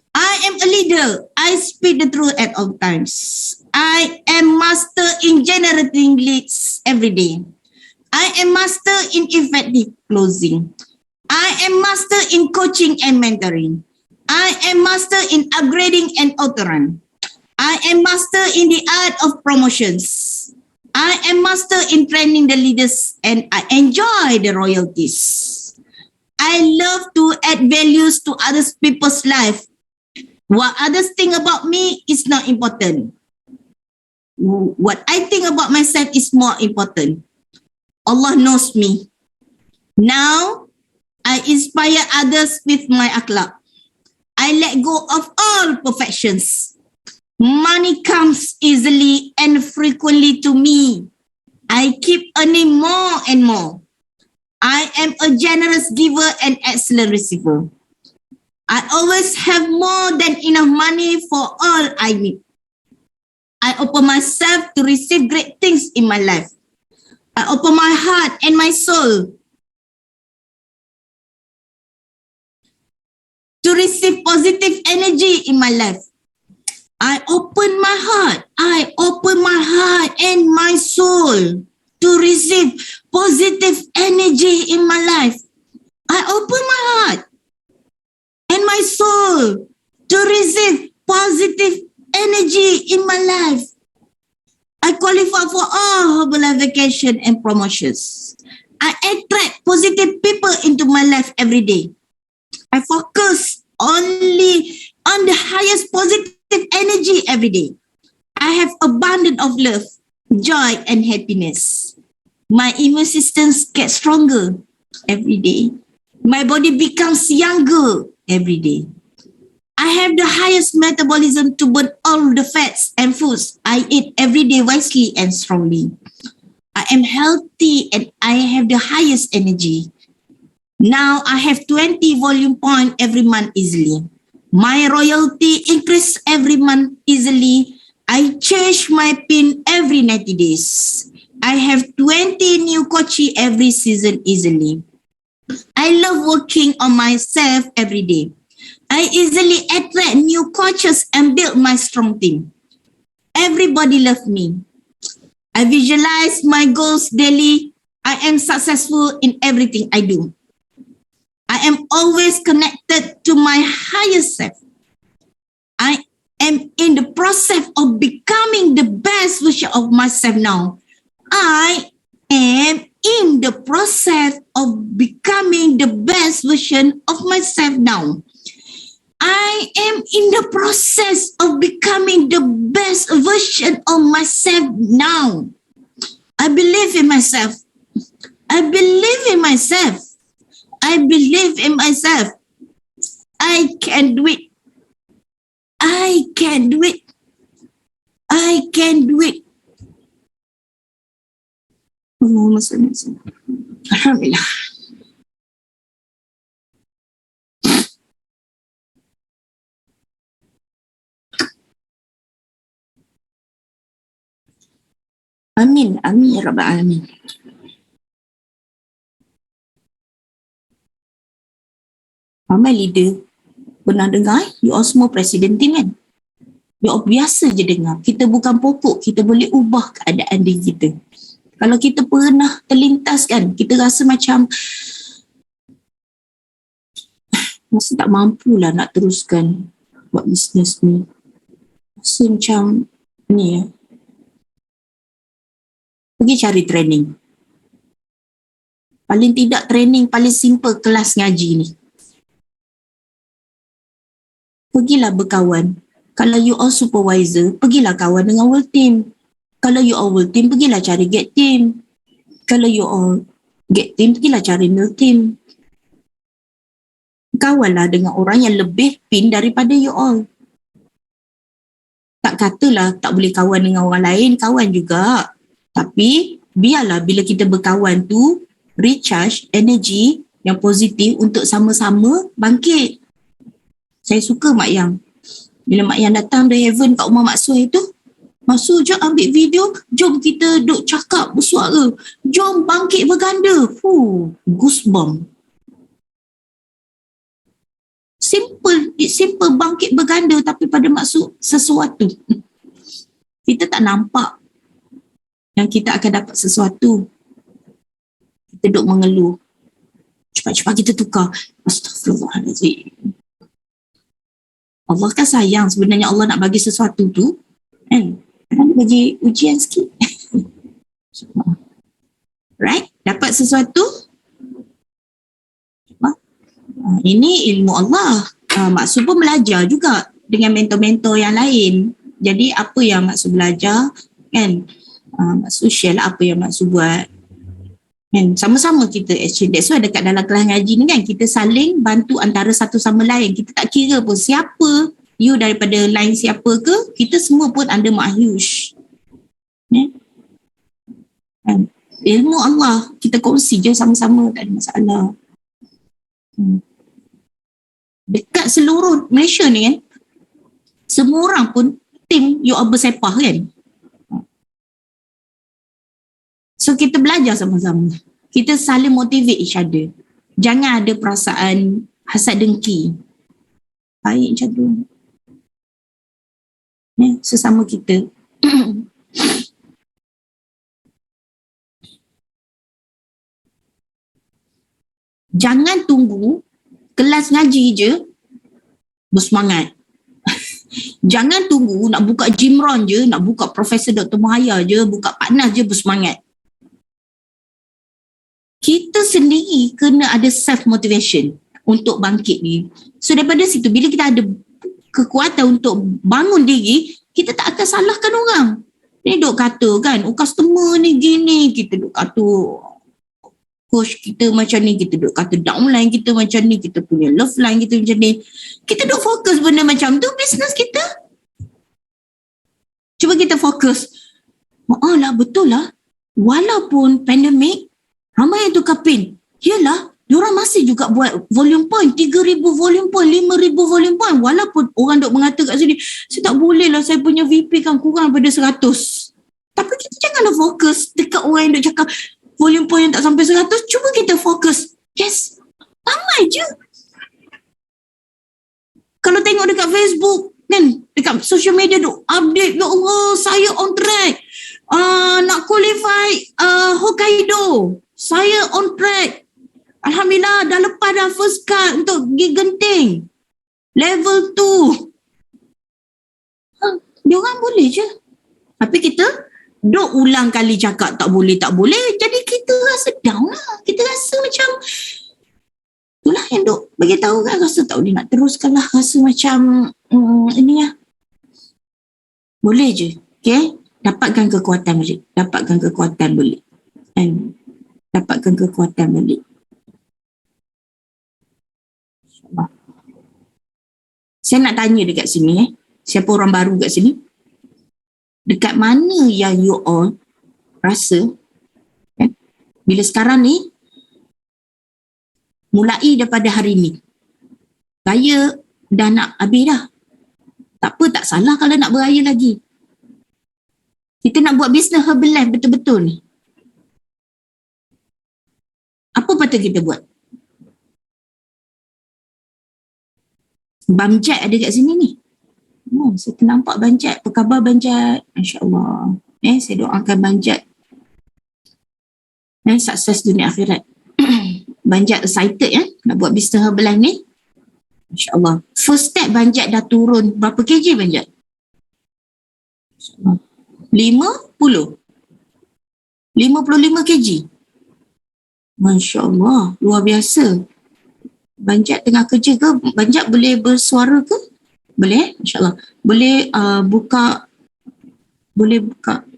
I am a leader. I speak the truth at all times. I am master in generating leads every day. I am master in effective closing. I am master in coaching and mentoring. I am master in upgrading and auto-run. I am master in the art of promotions. I am master in training the leaders and I enjoy the royalties. I love to add values to other people's life. What others think about me is not important. What I think about myself is more important. Allah knows me. Now, I inspire others with my akhlaq. I let go of all perfections. Money comes easily and frequently to me. I keep earning more and more. I am a generous giver and excellent receiver. I always have more than enough money for all I need. I open myself to receive great things in my life. I open my heart and my soul to receive positive energy in my life. I open my heart. I open my heart and my soul to receive positive energy in my life. I open my heart and my soul to receive positive energy in my life. I qualify for all Herbalife vacation and promotions. I attract positive people into my life every day. I focus only on the highest positive energy every day. I have abundance of love, joy, and happiness. My immune system gets stronger every day. My body becomes younger every day. I have the highest metabolism to burn all the fats and foods I eat every day wisely and strongly. I am healthy and I have the highest energy. Now I have 20 volume points every month easily. My royalty increase every month easily. I change my PIN every 90 days. I have 20 new coaches every season easily. I love working on myself every day. I easily attract new coaches and build my strong team. Everybody loves me. I visualize my goals daily. I am successful in everything I do. I am always connected to my higher self. I am in the process of becoming the best version of myself now. I am in the process of becoming the best version of myself now. I am in the process of becoming the best version of myself now. I believe in myself. I believe in myself. I believe in myself. I can do it. I can do it. I can do it. Allahumma salli ala sayyidina. Alhamdulillah. Amin, amin ya rabbal alamin. Ramai leader pernah dengar, you all semua presiden team kan? You all biasa je dengar. Kita bukan pokok, kita boleh ubah keadaan diri kita. Kalau kita pernah terlintas kan, kita rasa macam rasa tak mampulah nak teruskan buat bisnes ni. Rasa macam ni ya. Pergi cari training. Paling tidak training paling simple kelas ngaji ni. Pergilah berkawan. Kalau you all supervisor, pergilah kawan dengan world team. Kalau you all world team, pergilah cari get team. Kalau you all get team, pergilah cari mil team. Kawanlah dengan orang yang lebih pin daripada you all. Tak katalah tak boleh kawan dengan orang lain, kawan juga. Tapi biarlah bila kita berkawan tu recharge energy yang positif untuk sama-sama bangkit. Saya suka Mak Yang. Bila Mak Yang datang dari Heaven kat rumah Mak Suai tu, Mak Suai jom ambil video, jom kita duk cakap bersuara, jom bangkit berganda. Goosebump. Simple bangkit berganda tapi pada maksud sesuatu. Kita tak nampak yang kita akan dapat sesuatu. Kita duk mengeluh. Cepat-cepat kita tukar. Astaghfirullahaladzim. Allah kan sayang sebenarnya Allah nak bagi sesuatu tu. Kan? Dia bagi ujian sikit. Right? Dapat sesuatu. Ini ilmu Allah. Maksud pun belajar juga dengan mentor-mentor yang lain. Jadi apa yang maksud belajar kan? Maksud share lah apa yang maksud buat. Kan? Sama-sama kita exchange. That's why dekat dalam kelas ngaji ni kan kita saling bantu antara satu sama lain. Kita tak kira pun siapa you daripada line siapa ke, kita semua pun under Ma'ahyush. Kan? Ilmu Allah kita kongsi je sama-sama, tak ada masalah. Dekat seluruh Malaysia ni kan, semua orang pun tim you all bersepah kan. So kita belajar sama-sama. Kita saling motivate each other. Jangan ada perasaan hasad dengki. Baik macam tu. Sesama kita. Jangan tunggu kelas ngaji je bersemangat. Jangan tunggu nak buka Jimron je, nak buka Profesor Dr. Mahaya je, buka Paknas je bersemangat. Kita sendiri kena ada self motivation untuk bangkit ni. So daripada situ, bila kita ada kekuatan untuk bangun diri, kita tak akan salahkan orang. Ni duk kata kan, customer ni gini, kita duk kata coach kita macam ni, kita duk kata downline kita macam ni, kita punya love line kita macam ni. Kita duk fokus benda macam tu, business kita. Cuba kita fokus. Lah, betul lah. Walaupun pandemik, ramai yang tukar pin. Yelah, diorang masih juga buat volume point, 3,000 volume point, 5,000 volume point. Walaupun orang duk mengata kat sini, saya tak boleh lah, saya punya VP kan kurang daripada 100. Tapi kita janganlah fokus dekat orang yang duk cakap volume point yang tak sampai 100. Cuba kita fokus. Yes, ramai je. Kalau tengok dekat Facebook, kan, dekat social media duk update, ya Allah, saya on track. Nak qualify Hokkaido. Saya on track. Alhamdulillah, dah lepas dah first card untuk pergi Genting. Level 2. Diorang boleh je. Tapi kita duk ulang kali cakap tak boleh. Jadi kita rasa down lah. Kita rasa macam, itulah yang duk bagi tahu kan, rasa tak boleh nak teruskan lah. Rasa macam, ini lah. Boleh je. Okay? Dapatkan kekuatan balik. Dapatkan kekuatan balik. Saya nak tanya dekat sini, siapa orang baru kat sini? Dekat mana yang you all rasa, bila sekarang ni, mulai daripada hari ni, saya dah nak habis dah. Tak apa, tak salah kalau nak beraya lagi. Kita nak buat bisnes Herbalife betul-betul ni. Apa patut kita buat? Bamjat ada kat sini ni. Saya ternampak Banjat. Apa khabar Banjat? Masya Allah. Saya doakan Banjat sukses dunia akhirat. Banjat excited nak buat bisnes Herbalife ni. Masya Allah. First step Banjat dah turun berapa kg Banjat? Masya Allah. 55 kg. Masya Allah. Luar biasa. Banjat tengah kerja ke? Banjat boleh bersuara ke? Boleh, Masya Allah. Boleh buka.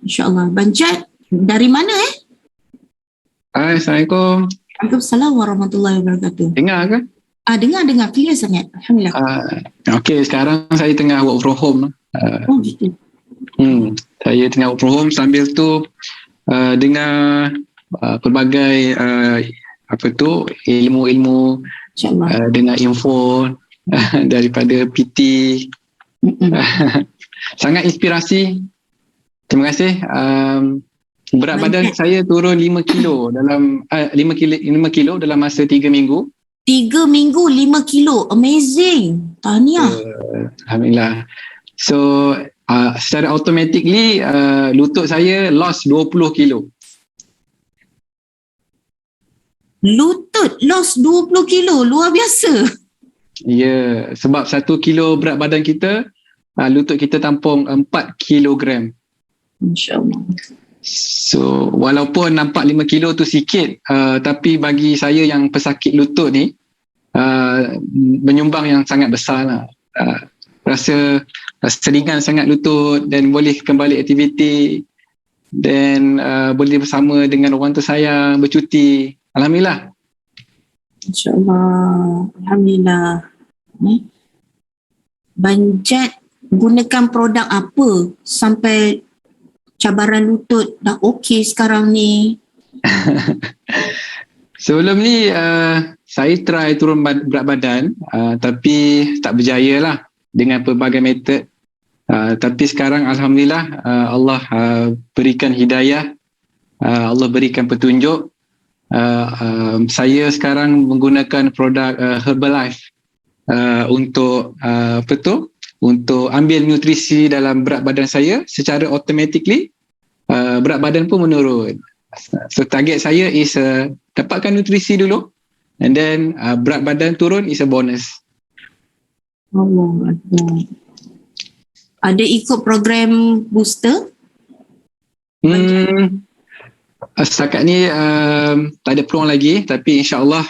Masya Allah. Banjat dari mana Hai, Assalamualaikum. Waalaikumsalam warahmatullahi wabarakatuh. Dengar ke? Dengar. Clear sangat. Alhamdulillah. Okey, sekarang saya tengah work from home. Gitu. Saya tengah work from home, sambil tu dengar pelbagai ilmu-ilmu, dengar info daripada PT. Sangat inspirasi. Terima kasih. Berat badan saya turun 5 kilo dalam 5 kilo dalam masa 3 minggu. 3 minggu 5 kilo. Amazing. Tahniah. Alhamdulillah. So secara automatically lutut saya lost 20 kilo. Lutut lost 20 kilo. Luar biasa. Ya, sebab 1 kilo berat badan kita, lutut kita tampung 4 kilogram. InsyaAllah. So walaupun nampak 5 kilo tu sikit, tapi bagi saya yang pesakit lutut ni, menyumbang yang sangat besar lah. Rasa ringan sangat lutut dan boleh kembali aktiviti dan boleh bersama dengan orang tersayang, bercuti. Alhamdulillah. InsyaAllah. Alhamdulillah. Banjat gunakan produk apa sampai cabaran lutut dah okey sekarang ni? Sebelum ni saya try turun berat badan, tapi tak berjaya lah dengan pelbagai metod. Tapi sekarang Alhamdulillah, Allah berikan hidayah, Allah berikan petunjuk. Saya sekarang menggunakan produk Herbalife untuk untuk ambil nutrisi dalam berat badan saya. Secara automatically berat badan pun menurun. So target saya is dapatkan nutrisi dulu, and then berat badan turun is a bonus. Allah Akbar. Ada ikut program booster? Setakat ni tak ada peluang lagi, tapi insyaAllah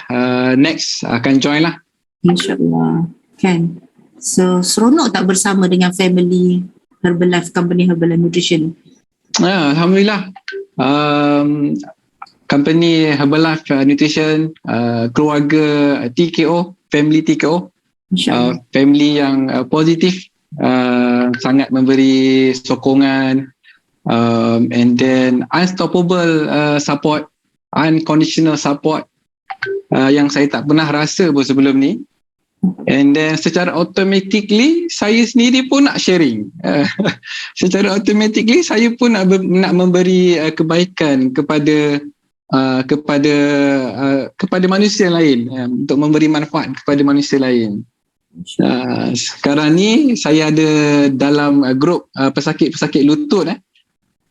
next akan join lah. InsyaAllah. Kan? So, seronok tak bersama dengan family Herbalife, company Herbalife Nutrition? Alhamdulillah. Company Herbalife Nutrition, keluarga TKO, family TKO, InsyaAllah. family yang positif, sangat memberi sokongan, and then unstoppable support, unconditional support yang saya tak pernah rasa pun sebelum ni. And then secara automatically saya sendiri pun nak sharing. Secara automatically saya pun nak memberi kebaikan kepada manusia lain, untuk memberi manfaat kepada manusia lain. Sekarang ni saya ada dalam grup pesakit-pesakit lutut.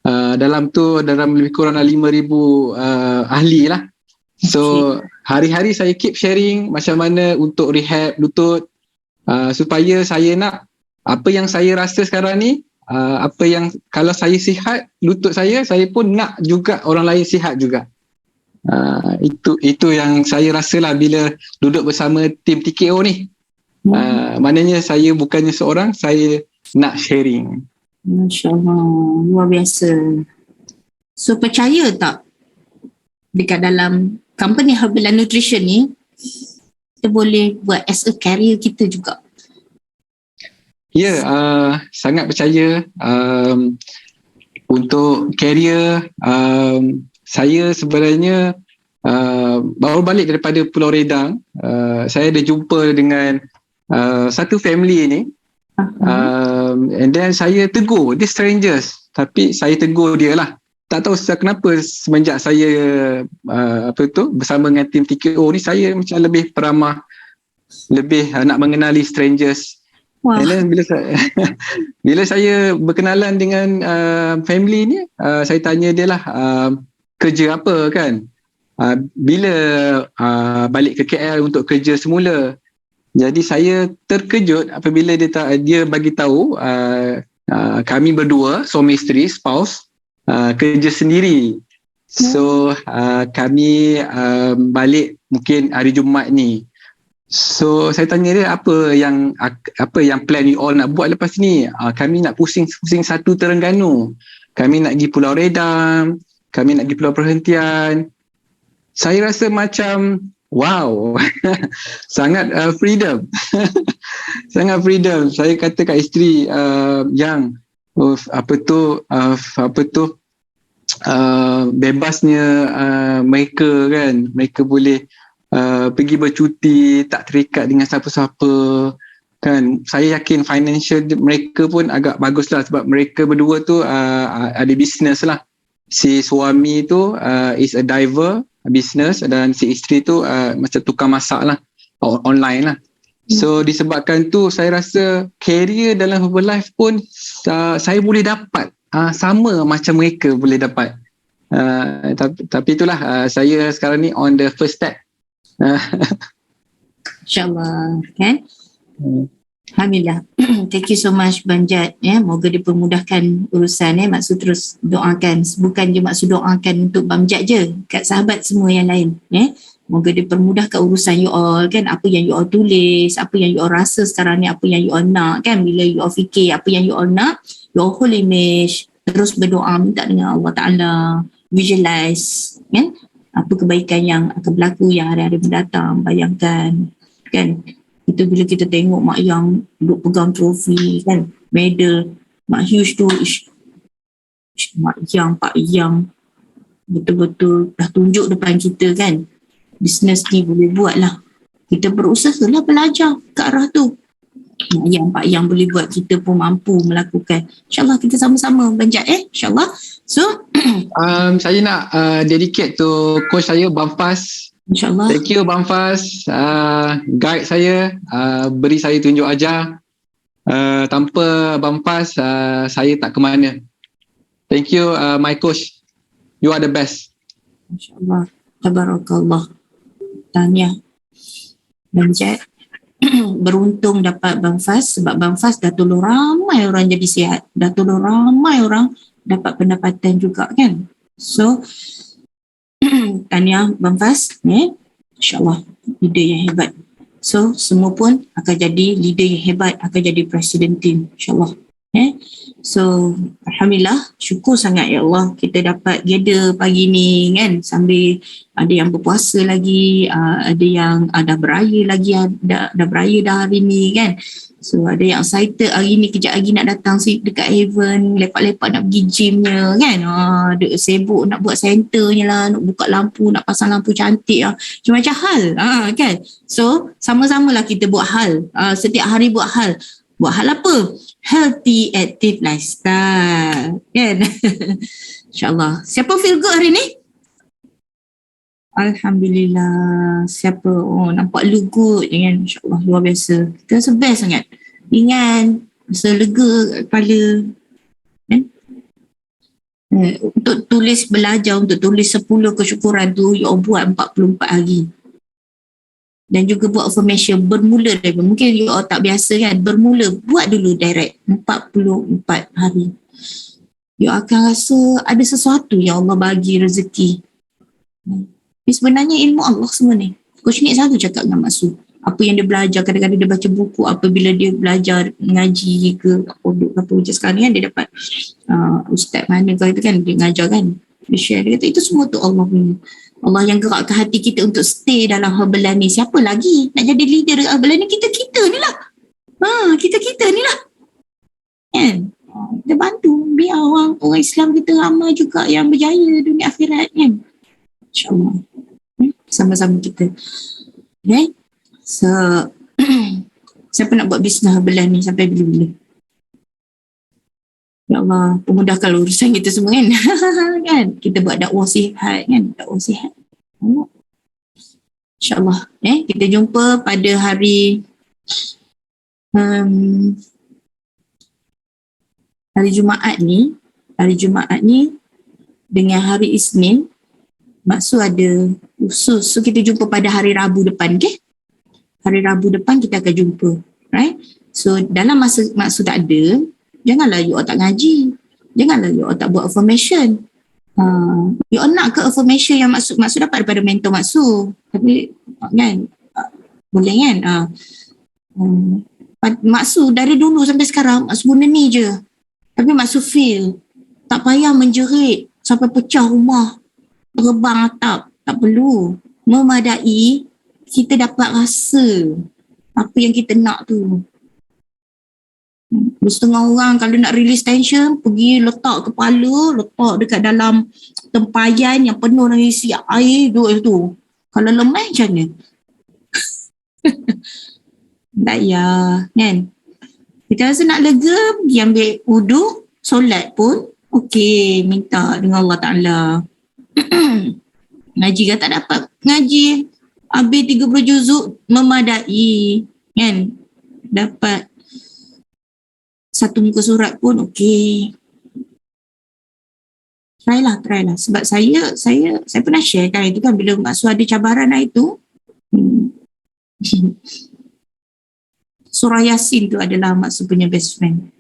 Dalam tu dalam lebih kurang 5,000 ahli lah. So hari-hari saya keep sharing macam mana untuk rehab lutut, supaya saya nak apa yang saya rasa sekarang ni, apa yang kalau saya sihat lutut saya pun nak juga orang lain sihat juga. Itu yang saya rasalah bila duduk bersama tim TKO ni. Maknanya saya bukannya seorang, saya nak sharing. Masya Allah, luar biasa. So percaya tak dekat dalam company Herbalife Nutrition ni kita boleh buat as a career kita juga? Ya, sangat percaya. Untuk career, saya sebenarnya baru balik daripada Pulau Redang. Saya ada jumpa dengan satu family ni. And then saya tegur, dia strangers, tapi saya tegur dia lah. Tak tahu kenapa semenjak saya bersama dengan tim TKO ni, saya macam lebih peramah, lebih nak mengenali strangers. Wah. And then bila saya berkenalan dengan family ni, saya tanya dia lah, kerja apa kan, bila balik ke KL untuk kerja semula. Jadi saya terkejut apabila dia bagi tahu kami berdua, suami isteri, spouse, kerja sendiri. So kami balik mungkin hari Jumaat ni. So saya tanya dia, apa yang plan you all nak buat lepas ni? Kami nak pusing satu Terengganu. Kami nak pergi Pulau Redang, kami nak pergi Pulau Perhentian. Saya rasa macam wow, sangat freedom. Sangat freedom. Saya kata kat isteri, yang bebasnya mereka kan, mereka boleh pergi bercuti, tak terikat dengan siapa-siapa kan. Saya yakin financial mereka pun agak bagus lah, sebab mereka berdua tu ada business lah. Si suami tu is a diver business, dan si isteri tu macam tukang masak lah, online lah. So disebabkan tu saya rasa career dalam Herbalife pun saya boleh dapat sama macam mereka boleh dapat. Tapi itulah, saya sekarang ni on the first step. InsyaAllah kan. Alhamdulillah. Thank you so much Banjat, moga dipermudahkan urusan. Maksud terus doakan, bukan je maksud doakan untuk Banjat je, kat sahabat semua yang lain. Moga dipermudahkan urusan you all kan, apa yang you all tulis, apa yang you all rasa sekarang ni, apa yang you all nak kan. Bila you all fikir apa yang you all nak, you all hold image, terus berdoa, minta dengan Allah Ta'ala, visualize kan, apa kebaikan yang akan berlaku yang hari-hari mendatang. Bayangkan kan, itu bila kita tengok Mak Yang duduk pegang trofi kan, medal, Mak Huge tu, Mak Yang, Pak Yang betul-betul dah tunjuk depan kita kan, bisnes ni boleh buat lah. Kita berusaha lah belajar ke arah tu. Mak Yang, Pak Yang boleh buat, kita pun mampu melakukan. InsyaAllah kita sama-sama Banjat InsyaAllah. So saya nak dedicate to coach saya Bamfas. InsyaAllah. Thank you Bamfas, guide saya, beri saya tunjuk ajar. Tanpa Bamfas saya tak ke mana. Thank you my coach, you are the best. InsyaAllah. Tabarakallah. Tahniah Dan Jad beruntung dapat Banfas sebab Banfas dah tolong ramai orang jadi sihat, dah tolong ramai orang dapat pendapatan juga kan. So tahniah Banfas, insyaAllah leader yang hebat. So semua pun akan jadi leader yang hebat, akan jadi presiden tim insyaAllah. So Alhamdulillah, syukur sangat ya Allah kita dapat gather pagi ni kan, sambil ada yang berpuasa lagi, ada yang dah beraya lagi, dah beraya dah hari ni kan. So ada yang excited hari ni kejap lagi nak datang dekat Haven, lepak-lepak nak pergi gymnya kan. Dia sibuk nak buat centernya lah, nak buka lampu, nak pasang lampu cantik lah. Macam-macam hal kan. So sama-samalah kita buat hal, setiap hari buat hal. Buat hal apa? Healthy active lifestyle kan. InsyaAllah. Siapa feel good hari ni? Alhamdulillah. Siapa? Nampak lu good kan. InsyaAllah luar biasa. Kita rasa best sangat. Ringan, rasa lega kat kepala kan? Untuk tulis belajar, untuk tulis 10 kesyukuran tu you all buat 44 hari. Dan juga buat affirmation bermula dari mungkin you all tak biasa kan, bermula buat dulu direct 44 hari. You akan rasa ada sesuatu yang Allah bagi rezeki. Ini sebenarnya ilmu Allah semua ni. Coach Nick selalu cakap dengan Mak Su, apa yang dia belajar, kadang-kadang dia baca buku, apabila dia belajar ngaji ke apa macam sekarang kan, dia dapat ustaz mana kau itu kan, dia ngajar kan, dia share, dia kata itu semua tu Allah punya. Allah yang gerakkan hati kita untuk stay dalam Herbalan ni. Siapa lagi nak jadi leader dekat Herbalan ni? Kita ni lah. Kita ni lah. Kan? Kita bantu biar orang Islam kita ramai juga yang berjaya dunia akhirat kan. InsyaAllah. Sama-sama kita. Okay? So, siapa nak buat bisnes Herbalan ni sampai bila-bila? Ya Allah, pemudahkan urusan kita semua kan. Kan? Kita buat dakwah sihat kan. Dakwah sihat. InsyaAllah. Kita jumpa pada hari hari Jumaat ni. Hari Jumaat ni dengan hari Isnin. Maksud ada usus. So kita jumpa pada hari Rabu depan. Okay? Hari Rabu depan kita akan jumpa. Right? So dalam masa maksud tak ada, janganlah you all tak ngaji. Janganlah you all tak buat affirmation. You all nak ke affirmation yang maksud dapat daripada mentor maksud. Tapi kan, boleh kan? Maksud dari dulu sampai sekarang, maksud guna ni je. Tapi maksud feel, tak payah menjerit sampai pecah rumah, rebang atap. Tak perlu. Memadai, kita dapat rasa apa yang kita nak tu. Setengah orang kalau nak release tension, pergi letak kepala, letak dekat dalam tempayan yang penuh dengan isi air tu. Kalau lemah macam mana? Tak payah kan. Kita rasa nak lega, pergi ambil wuduk, solat pun okey, minta dengan Allah Ta'ala. Ngaji kan tak dapat ngaji, habis 30 juzuk memadai kan. Dapat satu muka surat pun okey. Try lah. Sebab saya pernah share kan itu kan, bila maksud ada cabaran lah itu. Surah Yasin tu adalah maksud punya best friend.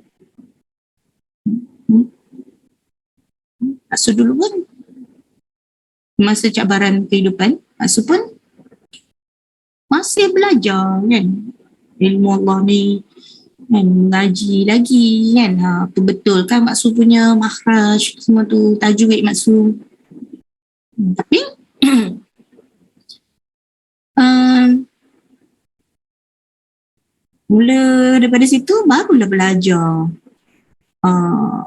Maksud dulu pun masa cabaran kehidupan, maksud pun masih belajar kan. Ilmu Allah ni kan, mengaji lagi kan, betul kan maksud punya makhraj semua tu, tajwid maksud. Tapi mula daripada situ barulah belajar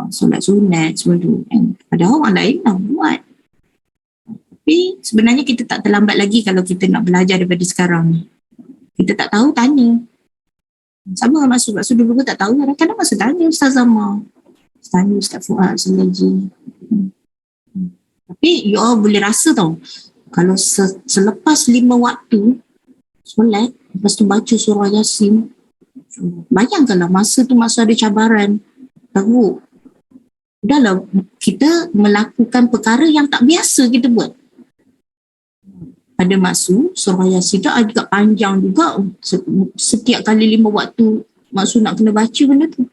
solat sunat semua tu kan. Ada orang lain nak buat. Tapi sebenarnya kita tak terlambat lagi kalau kita nak belajar daripada sekarang. Kita tak tahu, tanya. Sama masuk dulu pun tak tahu, kadang-kadang masa tanya Ustaz Zama, tanya Ustaz Fuad selagi. Tapi you all boleh rasa tau, kalau selepas 5 waktu solat, lepas tu baca surah Yasin, bayangkanlah masa tu masa ada cabaran teruk, udahlah kita melakukan perkara yang tak biasa kita buat. ada maksu, surah Yasin tu agak panjang juga. Setiap kali 5 waktu maksu nak kena baca benda tu.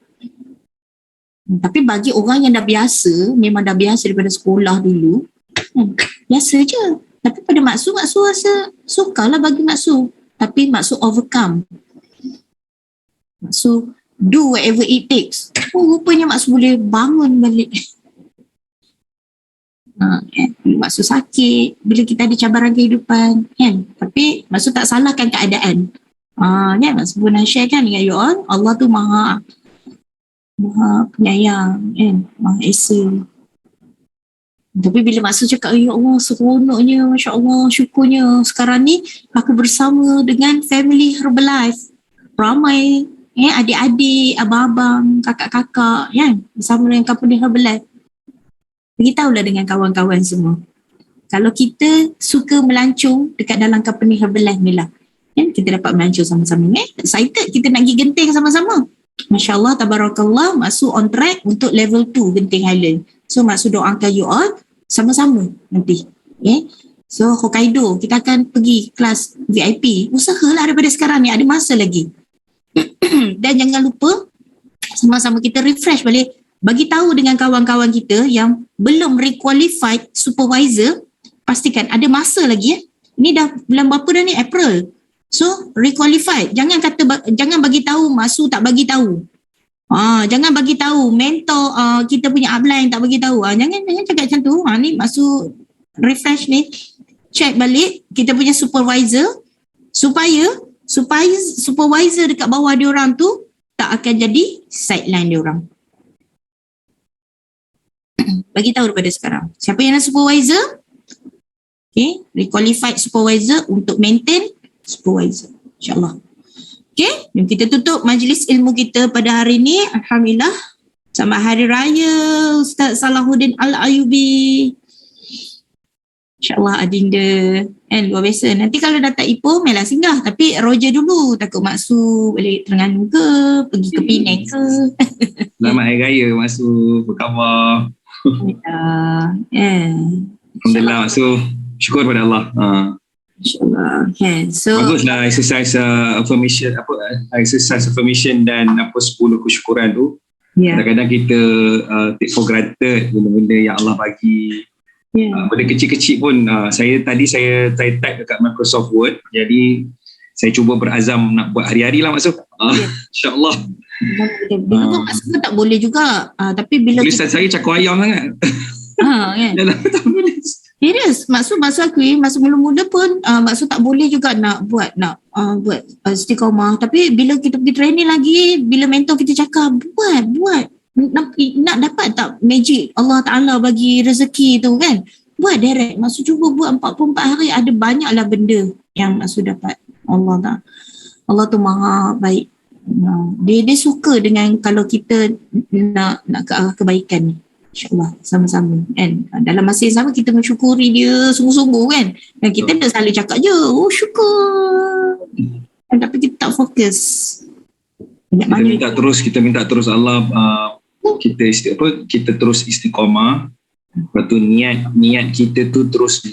Tapi bagi orang yang dah biasa, memang dah biasa daripada sekolah dulu, biasa je. Tapi pada maksu rasa sukalah bagi maksu. Tapi maksu overcome. Maksu do whatever it takes. Rupanya maksu boleh bangun balik. Maksud sakit bila kita ada cabaran kehidupan kan, tapi maksud tak salahkan keadaan. Kan maksud pun share kan dengan you all, Allah tu maha penyayang kan, maha esa. Tapi bila maksud cakap ya Allah seronoknya, Masya Allah, syukurnya sekarang ni aku bersama dengan family Herbalife ramai adik-adik, abang-abang, kakak-kakak kan, bersama dengan company Herbalife. Beritahulah dengan kawan-kawan semua. Kalau kita suka melancong dekat dalam company Herbalife ni lah, kan, kita dapat melancong sama-sama. Excited kita nak pergi Genting sama-sama. Masya Allah, tabarakallah, masuk on track untuk level 2 Genting Highland. So maksud doakan you all sama-sama nanti. So Hokkaido, kita akan pergi kelas VIP. Usahalah daripada sekarang ni, ada masa lagi. Dan jangan lupa sama-sama kita refresh balik. Bagi tahu dengan kawan-kawan kita yang belum requalified supervisor, pastikan ada masa lagi. Ini dah bulan berapa dah ni? April. So requalified. Jangan bagi tahu maksu tak bagi tahu. Jangan bagi tahu mentor kita punya upline tak bagi tahu. Jangan cakap macam tu. Ni maksu refresh ni. Check balik kita punya supervisor supaya supervisor dekat bawah dia orang tu tak akan jadi sideline dia orang. Bagi tahu daripada sekarang. Siapa yang nak supervisor? Okay, requalified supervisor untuk maintain supervisor. InsyaAllah. Okay, jom kita tutup majlis ilmu kita pada hari ini. Alhamdulillah. Selamat Hari Raya Ustaz Salahuddin Al-Ayubi. InsyaAllah adinda. Luar biasa. Nanti kalau dah tak Ipoh, melah singgah. Tapi Roger dulu. Takut maksu balik Terengganu ke, pergi ke Penang ke. Selamat Hari Raya Maksu. Apa khabar? Alhamdulillah Maksu. Syukur pada Allah. InsyaAllah. So, baguslah exercise affirmation, exercise affirmation dan 10 kesyukuran tu. Kadang-kadang kita take for granted benda-benda yang Allah bagi. Benda kecil-kecil pun saya type dekat Microsoft Word, jadi saya cuba berazam nak buat hari-hari lah Maksu. InsyaAllah. Bila tu maksu tak boleh juga. Tapi bila tulisan saya cakap ayam sangat. Kan? Tak boleh. Serius, maksud aku masa mula-mula pun maksud tak boleh juga nak buat istiqamah. Tapi bila kita pergi training lagi, bila mentor kita cakap buat nak dapat tak magic Allah Ta'ala bagi rezeki tu kan, buat direct. Maksud cuba buat 44 hari, ada banyaklah benda yang maksud dapat. Allah tu maha baik. Dia suka dengan kalau kita nak ke arah kebaikan ni. InsyaAllah sama-sama kan. Dalam masa yang sama kita mensyukuri dia sungguh-sungguh kan. Dan kita tak selalu cakap je syukur, tapi kita tak fokus. Kita minta terus Allah kita terus istiqamah. Lepas tu niat kita tu terus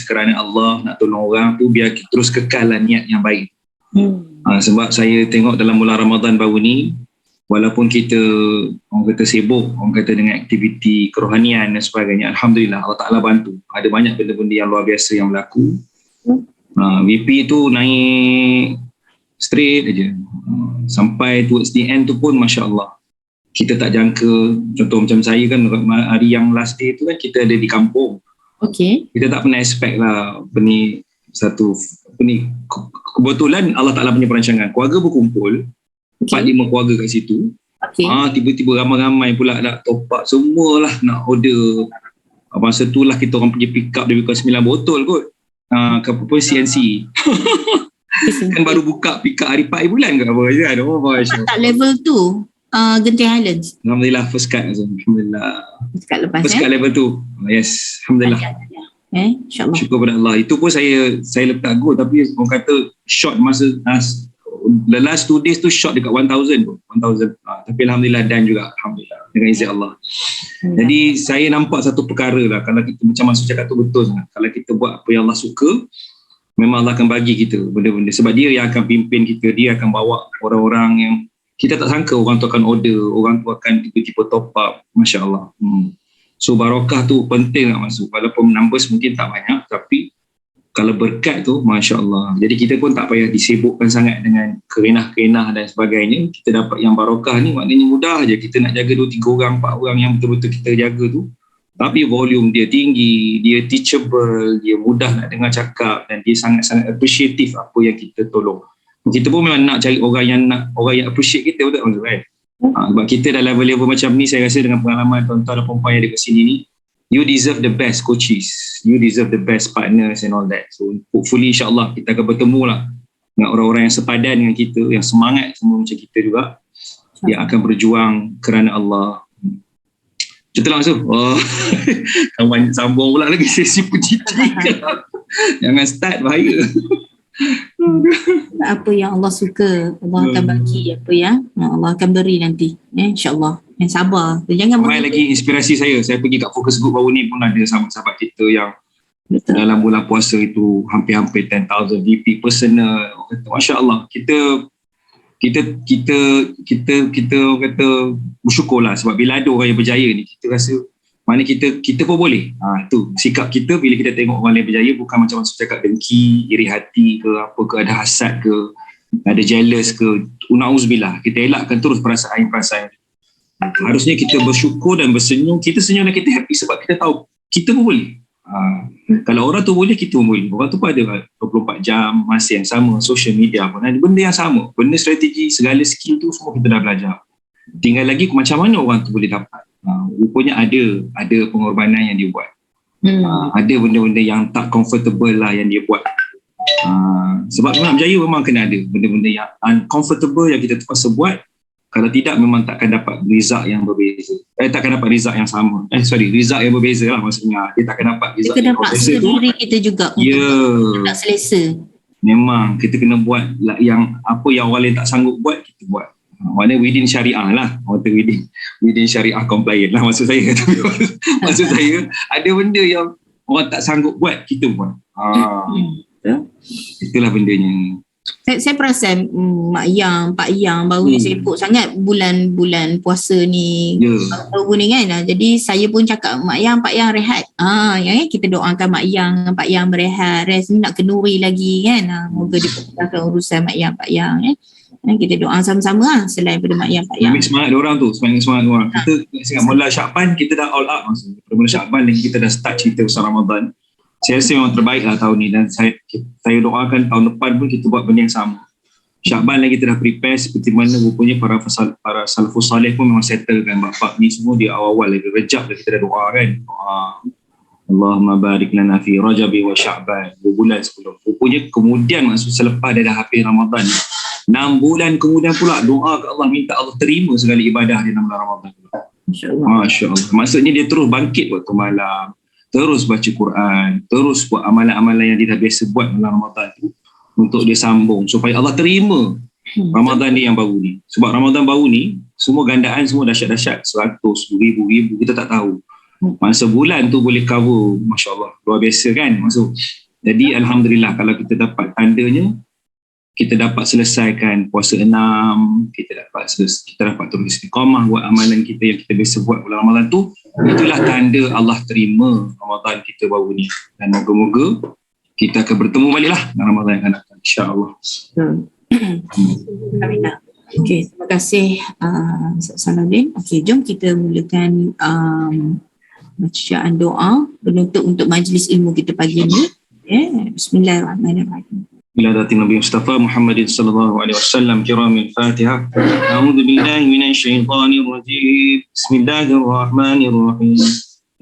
kerana Allah, nak tolong orang tu, biar kita terus kekallah niat yang baik. Sebab saya tengok dalam bulan Ramadan baru ni, walaupun kita orang kata sibuk, orang kata dengan aktiviti kerohanian dan sebagainya, Alhamdulillah Allah Ta'ala bantu. Ada banyak benda-benda yang luar biasa yang berlaku. VP tu naik straight aja. Sampai towards the end tu pun Masya Allah, kita tak jangka. Contoh macam saya kan, hari yang last day tu kan kita ada di kampung. Kita tak pernah expect lah kebetulan Allah Ta'ala punya perancangan. Keluarga berkumpul, 4-5 keluarga kat situ. Tiba-tiba ramai-ramai pula nak top up semualah, nak order. Masa tu lah kita orang pergi pick up lebih kurang 9 botol kot. Ke CNC. Kan baru buka pick up hari 4 bulan ke apa je. Tak level 2 Genting Highlands. Alhamdulillah first cut. Alhamdulillah. First cut level 2. Yes, Alhamdulillah. InsyaAllah. Syukur pada Allah. Itu pun saya letak go, tapi orang kata short masa the last 2 days tu short dekat 1,000 tu. 1,000. Tapi Alhamdulillah dan juga Alhamdulillah dengan izin Allah. Jadi saya nampak satu perkara lah, kalau kita macam Masuk cakap tu betul sangat. Kalau kita buat apa yang Allah suka, memang Allah akan bagi kita benda-benda sebab dia yang akan pimpin kita, dia akan bawa orang-orang yang kita tak sangka orang tu akan order, orang tu akan tiba-tiba top up, Masya Allah. So barakah tu penting nak masuk, walaupun numbers mungkin tak banyak, tapi kalau berkat tu Masya Allah. Jadi kita pun tak payah disibukkan sangat dengan kerenah-kerenah dan sebagainya. Kita dapat yang barakah ni maknanya mudah je. Kita nak jaga 2-3 orang, 4 orang yang betul-betul kita jaga tu, tapi volume dia tinggi, dia teachable, dia mudah nak dengar cakap, dan dia sangat-sangat appreciative apa yang kita tolong. Kita pun memang nak cari orang yang appreciate kita, betul kan? Sebab kita dah level-level macam ni, saya rasa dengan pengalaman tuan-tuan dan perempuan yang ada kat sini ni, you deserve the best coaches, you deserve the best partners and all that. So hopefully insyaAllah kita akan bertemu lah dengan orang-orang yang sepadan dengan kita, yang semangat semua macam kita juga, yang akan berjuang kerana Allah. Macam tu lah Masuk. Kawan sambung pula lagi sesi puji. Jangan start, bahaya. Apa yang Allah suka, Allah akan bagi apa yang Allah akan beri nanti. InsyaAllah. Yang sabar. Jangan Ramai lagi inspirasi saya. Saya pergi kat Focus Group baru ni pun ada sahabat-sahabat kita yang betul. dalam bulan puasa itu hampir-hampir 10,000 VP personal. Masya Allah. Kita orang kata bersyukurlah sebab bila ada orang yang berjaya ni, kita rasa mana kita pun boleh. Tu sikap kita bila kita tengok orang lain berjaya, bukan macam Masuk cakap dengki, iri hati ke apa ke, ada hasad ke, ada jealous ke. Na'udzubillah. Kita elakkan terus perasaan. Harusnya kita bersyukur dan bersenyum. Kita senyum dan kita happy sebab kita tahu kita pun boleh. Kalau orang tu boleh, kita pun boleh. Orang tu pun ada 24 jam masa yang sama, social media pun ada benda yang sama, benda strategi, segala skill tu semua kita dah belajar. Tinggal lagi macam mana orang tu boleh dapat. Rupanya ada pengorbanan yang dia buat. Ada benda-benda yang tak comfortable lah yang dia buat. Sebab nak berjaya memang kena ada benda-benda yang uncomfortable yang kita terpaksa buat. Kalau tidak memang takkan dapat result yang berbeza. Takkan dapat result yang sama. Result yang berbeza lah maksudnya. Dia takkan dapat result kita yang kena berbeza paksa tu. diri kita juga untuk nak selesa. Memang kita kena buat yang apa yang orang lain tak sanggup buat, kita buat. Maknanya within syariah lah. Within syariah compliant lah maksud saya. Maksud saya ada benda yang orang tak sanggup buat, kita buat. Itulah bendanya. Saya perasan Mak Yang, Pak Yang baru ni sibuk sangat bulan puasa ni. Baru ni kan. Jadi saya pun cakap Mak Yang, Pak Yang rehat. Kita doakan Mak Yang, Pak Yang berehat. Rest ni nak kenduri lagi kan. Moga dipermudahkan urusan Mak Yang, Pak Yang kita doa sama-sama lah selain daripada Mak Yang, Pak Yang. Ambil semangat diorang tu, semangat diorang. Kita ingat mula Syakban kita dah all out maksudnya. Mula Syakban lagi kita dah start cerita pasal Ramadan. Saya rasa memang terbaik lah tahun ni, dan saya doakan tahun depan pun kita buat benda yang sama. Syakban lagi kita dah prepare seperti mana rupanya para salafus salih pun memang settle kan bab ni semua di awal-awal lagi. Rejab dah kita dah doa kan. Allahumma barik lana fi Rajabi wa Sya'ban. 2 bulan sebelum. Rupanya kemudian maksud selepas dia dah habis Ramadan, 6 bulan kemudian pula doa ke Allah, minta Allah terima segala ibadah di dalam Ramadan. Masya Allah. Maksudnya dia terus bangkit waktu malam, terus baca Quran, terus buat amalan-amalan yang dia dah biasa buat dalam Ramadan tu untuk dia sambung supaya Allah terima Ramadan ni yang baru ni. Sebab Ramadan baru ni semua gandaan semua dahsyat-dahsyat, 100, 1000 kita tak tahu. Masa bulan tu boleh cover, Masya Allah, luar biasa kan maksud. Jadi Alhamdulillah kalau kita dapat tandanya, kita dapat selesaikan puasa 6, kita dapat terus istiqamah buat amalan kita yang kita biasa buat bulan Ramadan tu, itulah tanda Allah terima Ramadan kita baru ni. Dan moga-moga kita akan bertemu balik lah dalam Ramadan yang akan datang, insyaAllah. Alhamdulillah. Okay, terima kasih Salahuddin. Okay, jom kita mulakan bacaan doa penutup untuk majlis ilmu kita pagi ni. Bismillahirrahmanirrahim. إلى ذات النبي مصطفى محمد صلى الله عليه وسلم كرام الفاتحة. أعوذ بالله من الشيطان الرجيم. بسم الله الرحمن الرحيم.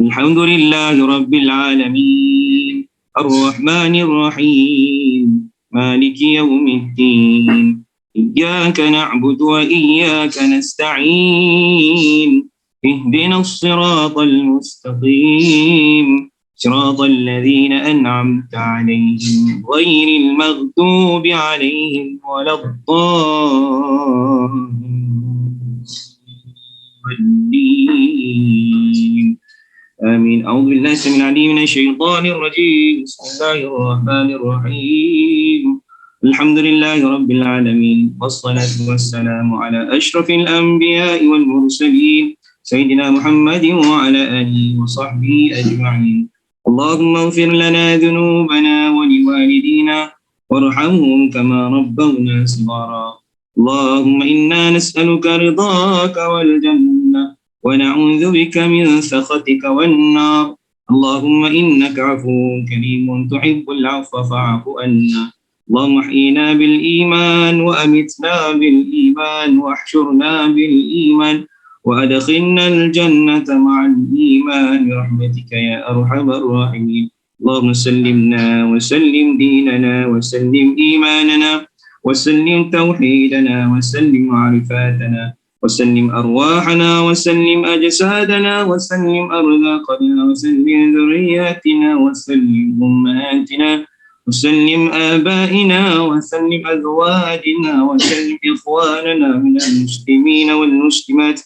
الحمد لله رب العالمين الرحمن الرحيم مالك يوم الدين إياك نعبد وإياك نستعين اهدنا الصراط المستقيم صراط الذين أنعمت عليهم غير المغضوب عليهم ولا الضالين آمين. أعوذ بالله السميع العليم من الشيطان الرجيم. بسم الله الرحمن الرحيم. الحمد لله رب العالمين، والصلاة والسلام على أشرف الأنبياء والمرسلين سيدنا محمد وعلى آله وصحبه أجمعين. اللهم اغفر لنا ذنوبنا ولوالدينا وارحمهم كما ربونا صغارا. اللهم إنا نسألك رضاك والجنة ونعوذ بك من سخطك والنار. اللهم إنك عفو كريم تحب العفو فاعف عنا. اللهم احينا بالإيمان وأمتنا بالإيمان واحشرنا بالإيمان وأدخلنا الجنة مع الإيمان برحمتك يا أرحم الراحمين. اللهم سلمنا وسلم ديننا وسلم إيماننا وسلم توحيدنا وسلم معرفاتنا وسلم أرواحنا وسلم أجسادنا وسلم أرزاقنا وسلم ذرياتنا وسلم أمهاتنا وسلم آبائنا وسلم أزواجنا وسلم إخواننا من المسلمين والمسلمات.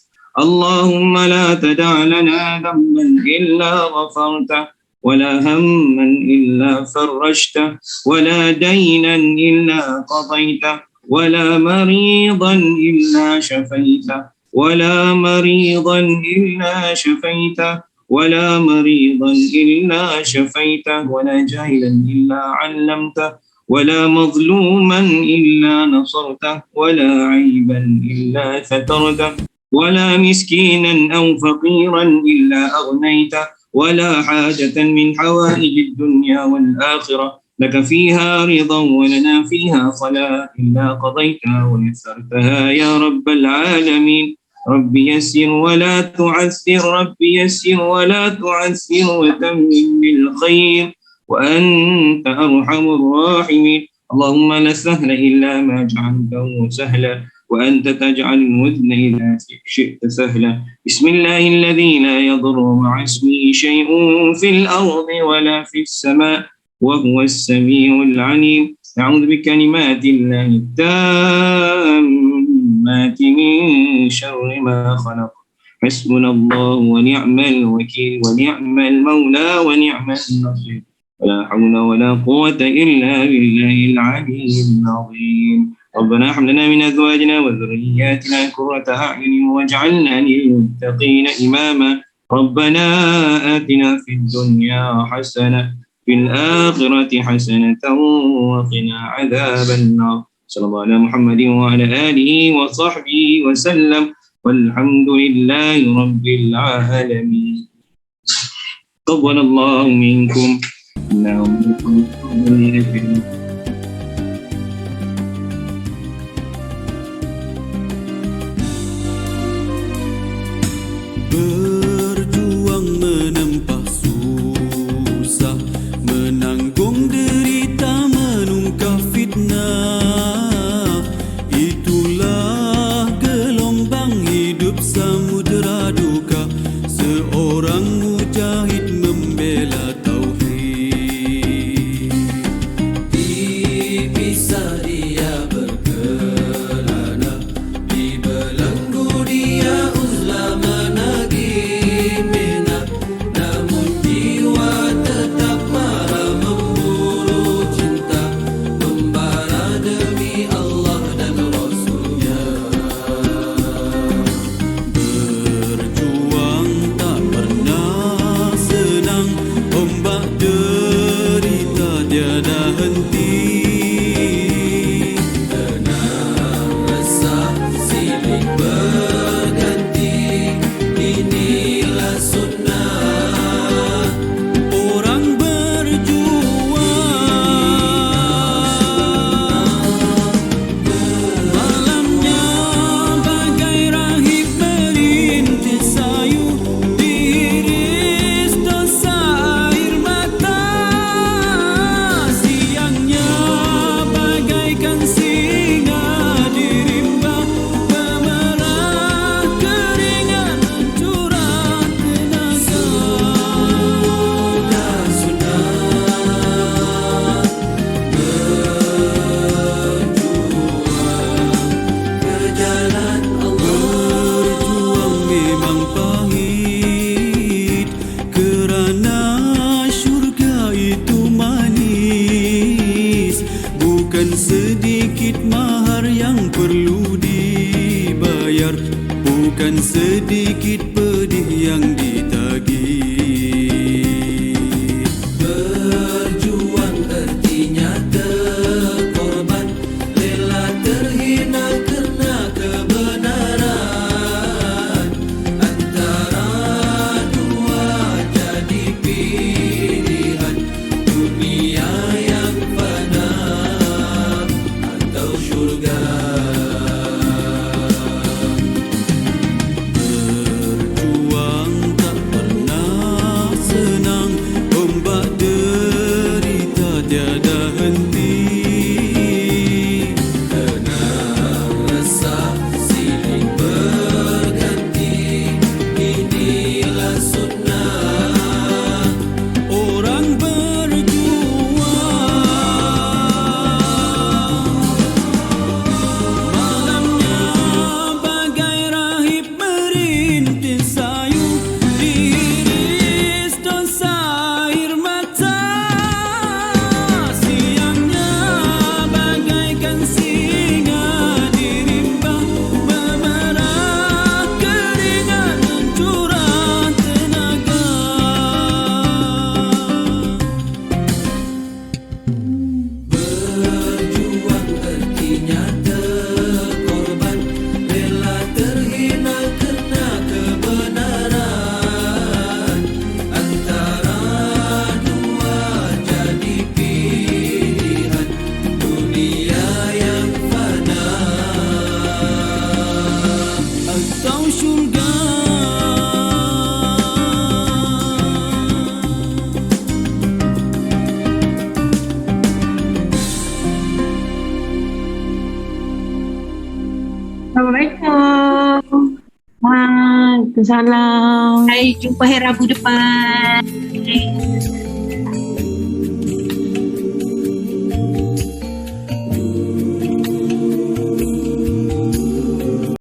اللهم لا تدع لنا ذنبا إلا غفرته ولا هما إلا فرجته ولا دينا إلا قضيته ولا مريضا إلا شفيته ولا مريضا إلا شفيته ولا مريضا إلا شفيته ولا جاهلا إلا علمته ولا مظلوما إلا نصرته ولا عيبا إلا سترته ولا مسكينا أو فقيرا إلا أغنيته ولا حاجة من حوائج الدنيا والآخرة لك فيها رضا ولنا فيها صلاة إلا قضيتها ويسرتها يا رب العالمين. رب يسر ولا تعسر، رب يسر ولا تعسر وتمم بالخير وأنت أرحم الراحمين. اللهم لا سهل إلا ما جعلته سهلا وأنت تجعل الوزن إذا شئت سهلا. بسم الله الذي لا يضر مع اسمه شيء في الأرض ولا في السماء وهو السميع العليم. أعوذ بكلمات الله التامات من شر ما خلق. حسبنا الله ونعم الوكيل ونعم المولى ونعم النصير. ولا حول ولا قوة إلا بالله العلي العظيم. ربنا هب لنا من أزواجنا وذرياتنا قرة أعين واجعلنا للمتقين إماما. ربنا آتنا في الدنيا حسنة في الآخرة حسنة وقنا عذاب النار. صلى الله على محمد وعلى آله وصحبه وسلم والحمد لله رب العالمين. قبل الله منكم إنه Berjuang menempa susah, menanggung derita, menungkah fitnah. Itulah gelombang hidup samudera duka, seorang mujahid membela tauhid. sedikit pedih yang ditagih. Berjuang artinya terkorban, rela terhina kerana kebenaran. Antara dua jadi pilihan, dunia yang fana atau syurga. Berjuang tak pernah senang, ombak derita tiada henti. Tenang resah silih berganti, inilah sunnah orang berjuang. Malamnya bagai rahib merintis sayu, diiris dosa air mata. Siangnya bagaikan singa dirimba, memerah keringat mencurah tenaga. Berjuang artinya terkorban, rela terhina kerana kebenaran. Antara dua jadi pilihan, dunia yang fana atau syurga. Assalamualaikum. Waalaikumsalam. Hai, jumpa hari Rabu depan.